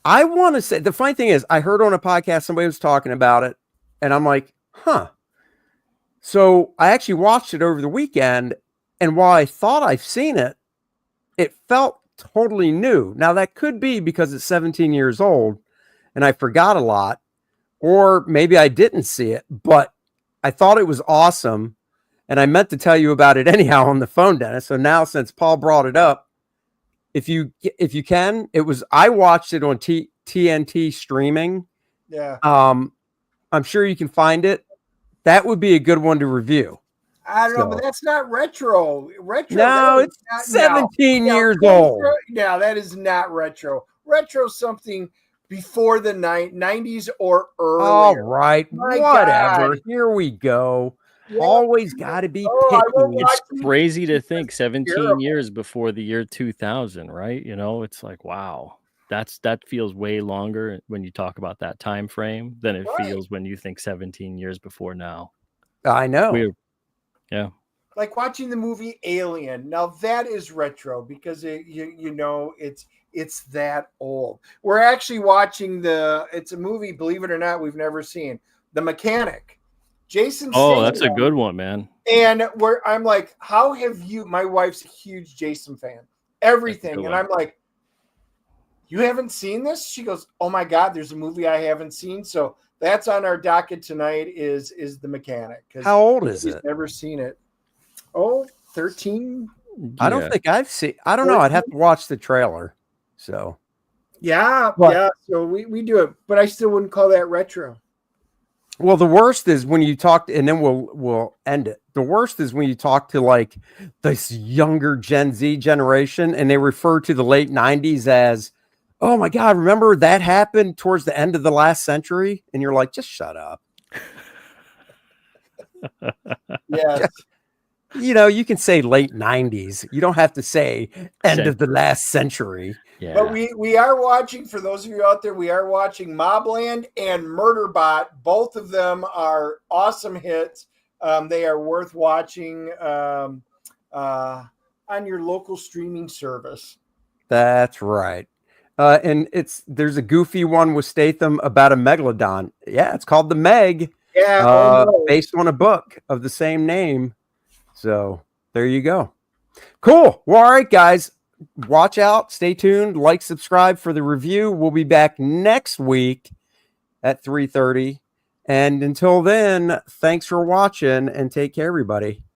I want to say, the funny thing is, I heard on a podcast somebody was talking about it, and I'm like, huh. So I actually watched it over the weekend, and while I thought I've seen it, it felt totally new. Now, that could be because it's 17 years old, and I forgot a lot, or maybe I didn't see it, but I thought it was awesome. And I meant to tell you about it anyhow on the phone, Dennis. So now, since Paul brought it up, if you can, I watched it on TNT streaming. Yeah. I'm sure you can find it. That would be a good one to review. I don't know, but that's not retro. No, it's 17 years old. No, that is not retro. Retro something before the 90s or earlier. All right, whatever. God. Here we go. Always got to be picky. It's crazy to think 17 years before the year 2000, right? You know, it's like, wow, that feels way longer when you talk about that time frame than it feels when you think 17 years before now. I know. Weird. Yeah. Like watching the movie Alien. Now that is retro because it's that old. We're actually watching it's a movie, believe it or not, we've never seen. The Mechanic. Jason. Oh, that's a good one, man. And I'm like, how have you? My wife's a huge Jason fan. Everything, and I'm like, you haven't seen this? She goes, oh my God, there's a movie I haven't seen. So that's on our docket tonight. Is The Mechanic? How old is it? Never seen it. Oh, 13. I don't think I've seen. I don't know. I'd have to watch the trailer. So yeah. So we do it, but I still wouldn't call that retro. Well, the worst is when you talk, and then we'll end it. The worst is when you talk to like this younger Gen Z generation, and they refer to the late 90s as, oh my God, remember that happened towards the end of the last century? And you're like, just shut up. Yes. You can say late 90s. You don't have to say end of the last century. Yeah. But we are watching, for those of you out there, we are watching Mobland and Murderbot. Both of them are awesome hits. They are worth watching on your local streaming service. That's right. And there's a goofy one with Statham about a megalodon. Yeah, it's called The Meg. Yeah, based on a book of the same name. So there you go. Cool. Well, all right, guys. Watch out. Stay tuned. Like, subscribe for the review. We'll be back next week at 3:30. And until then, thanks for watching and take care, everybody.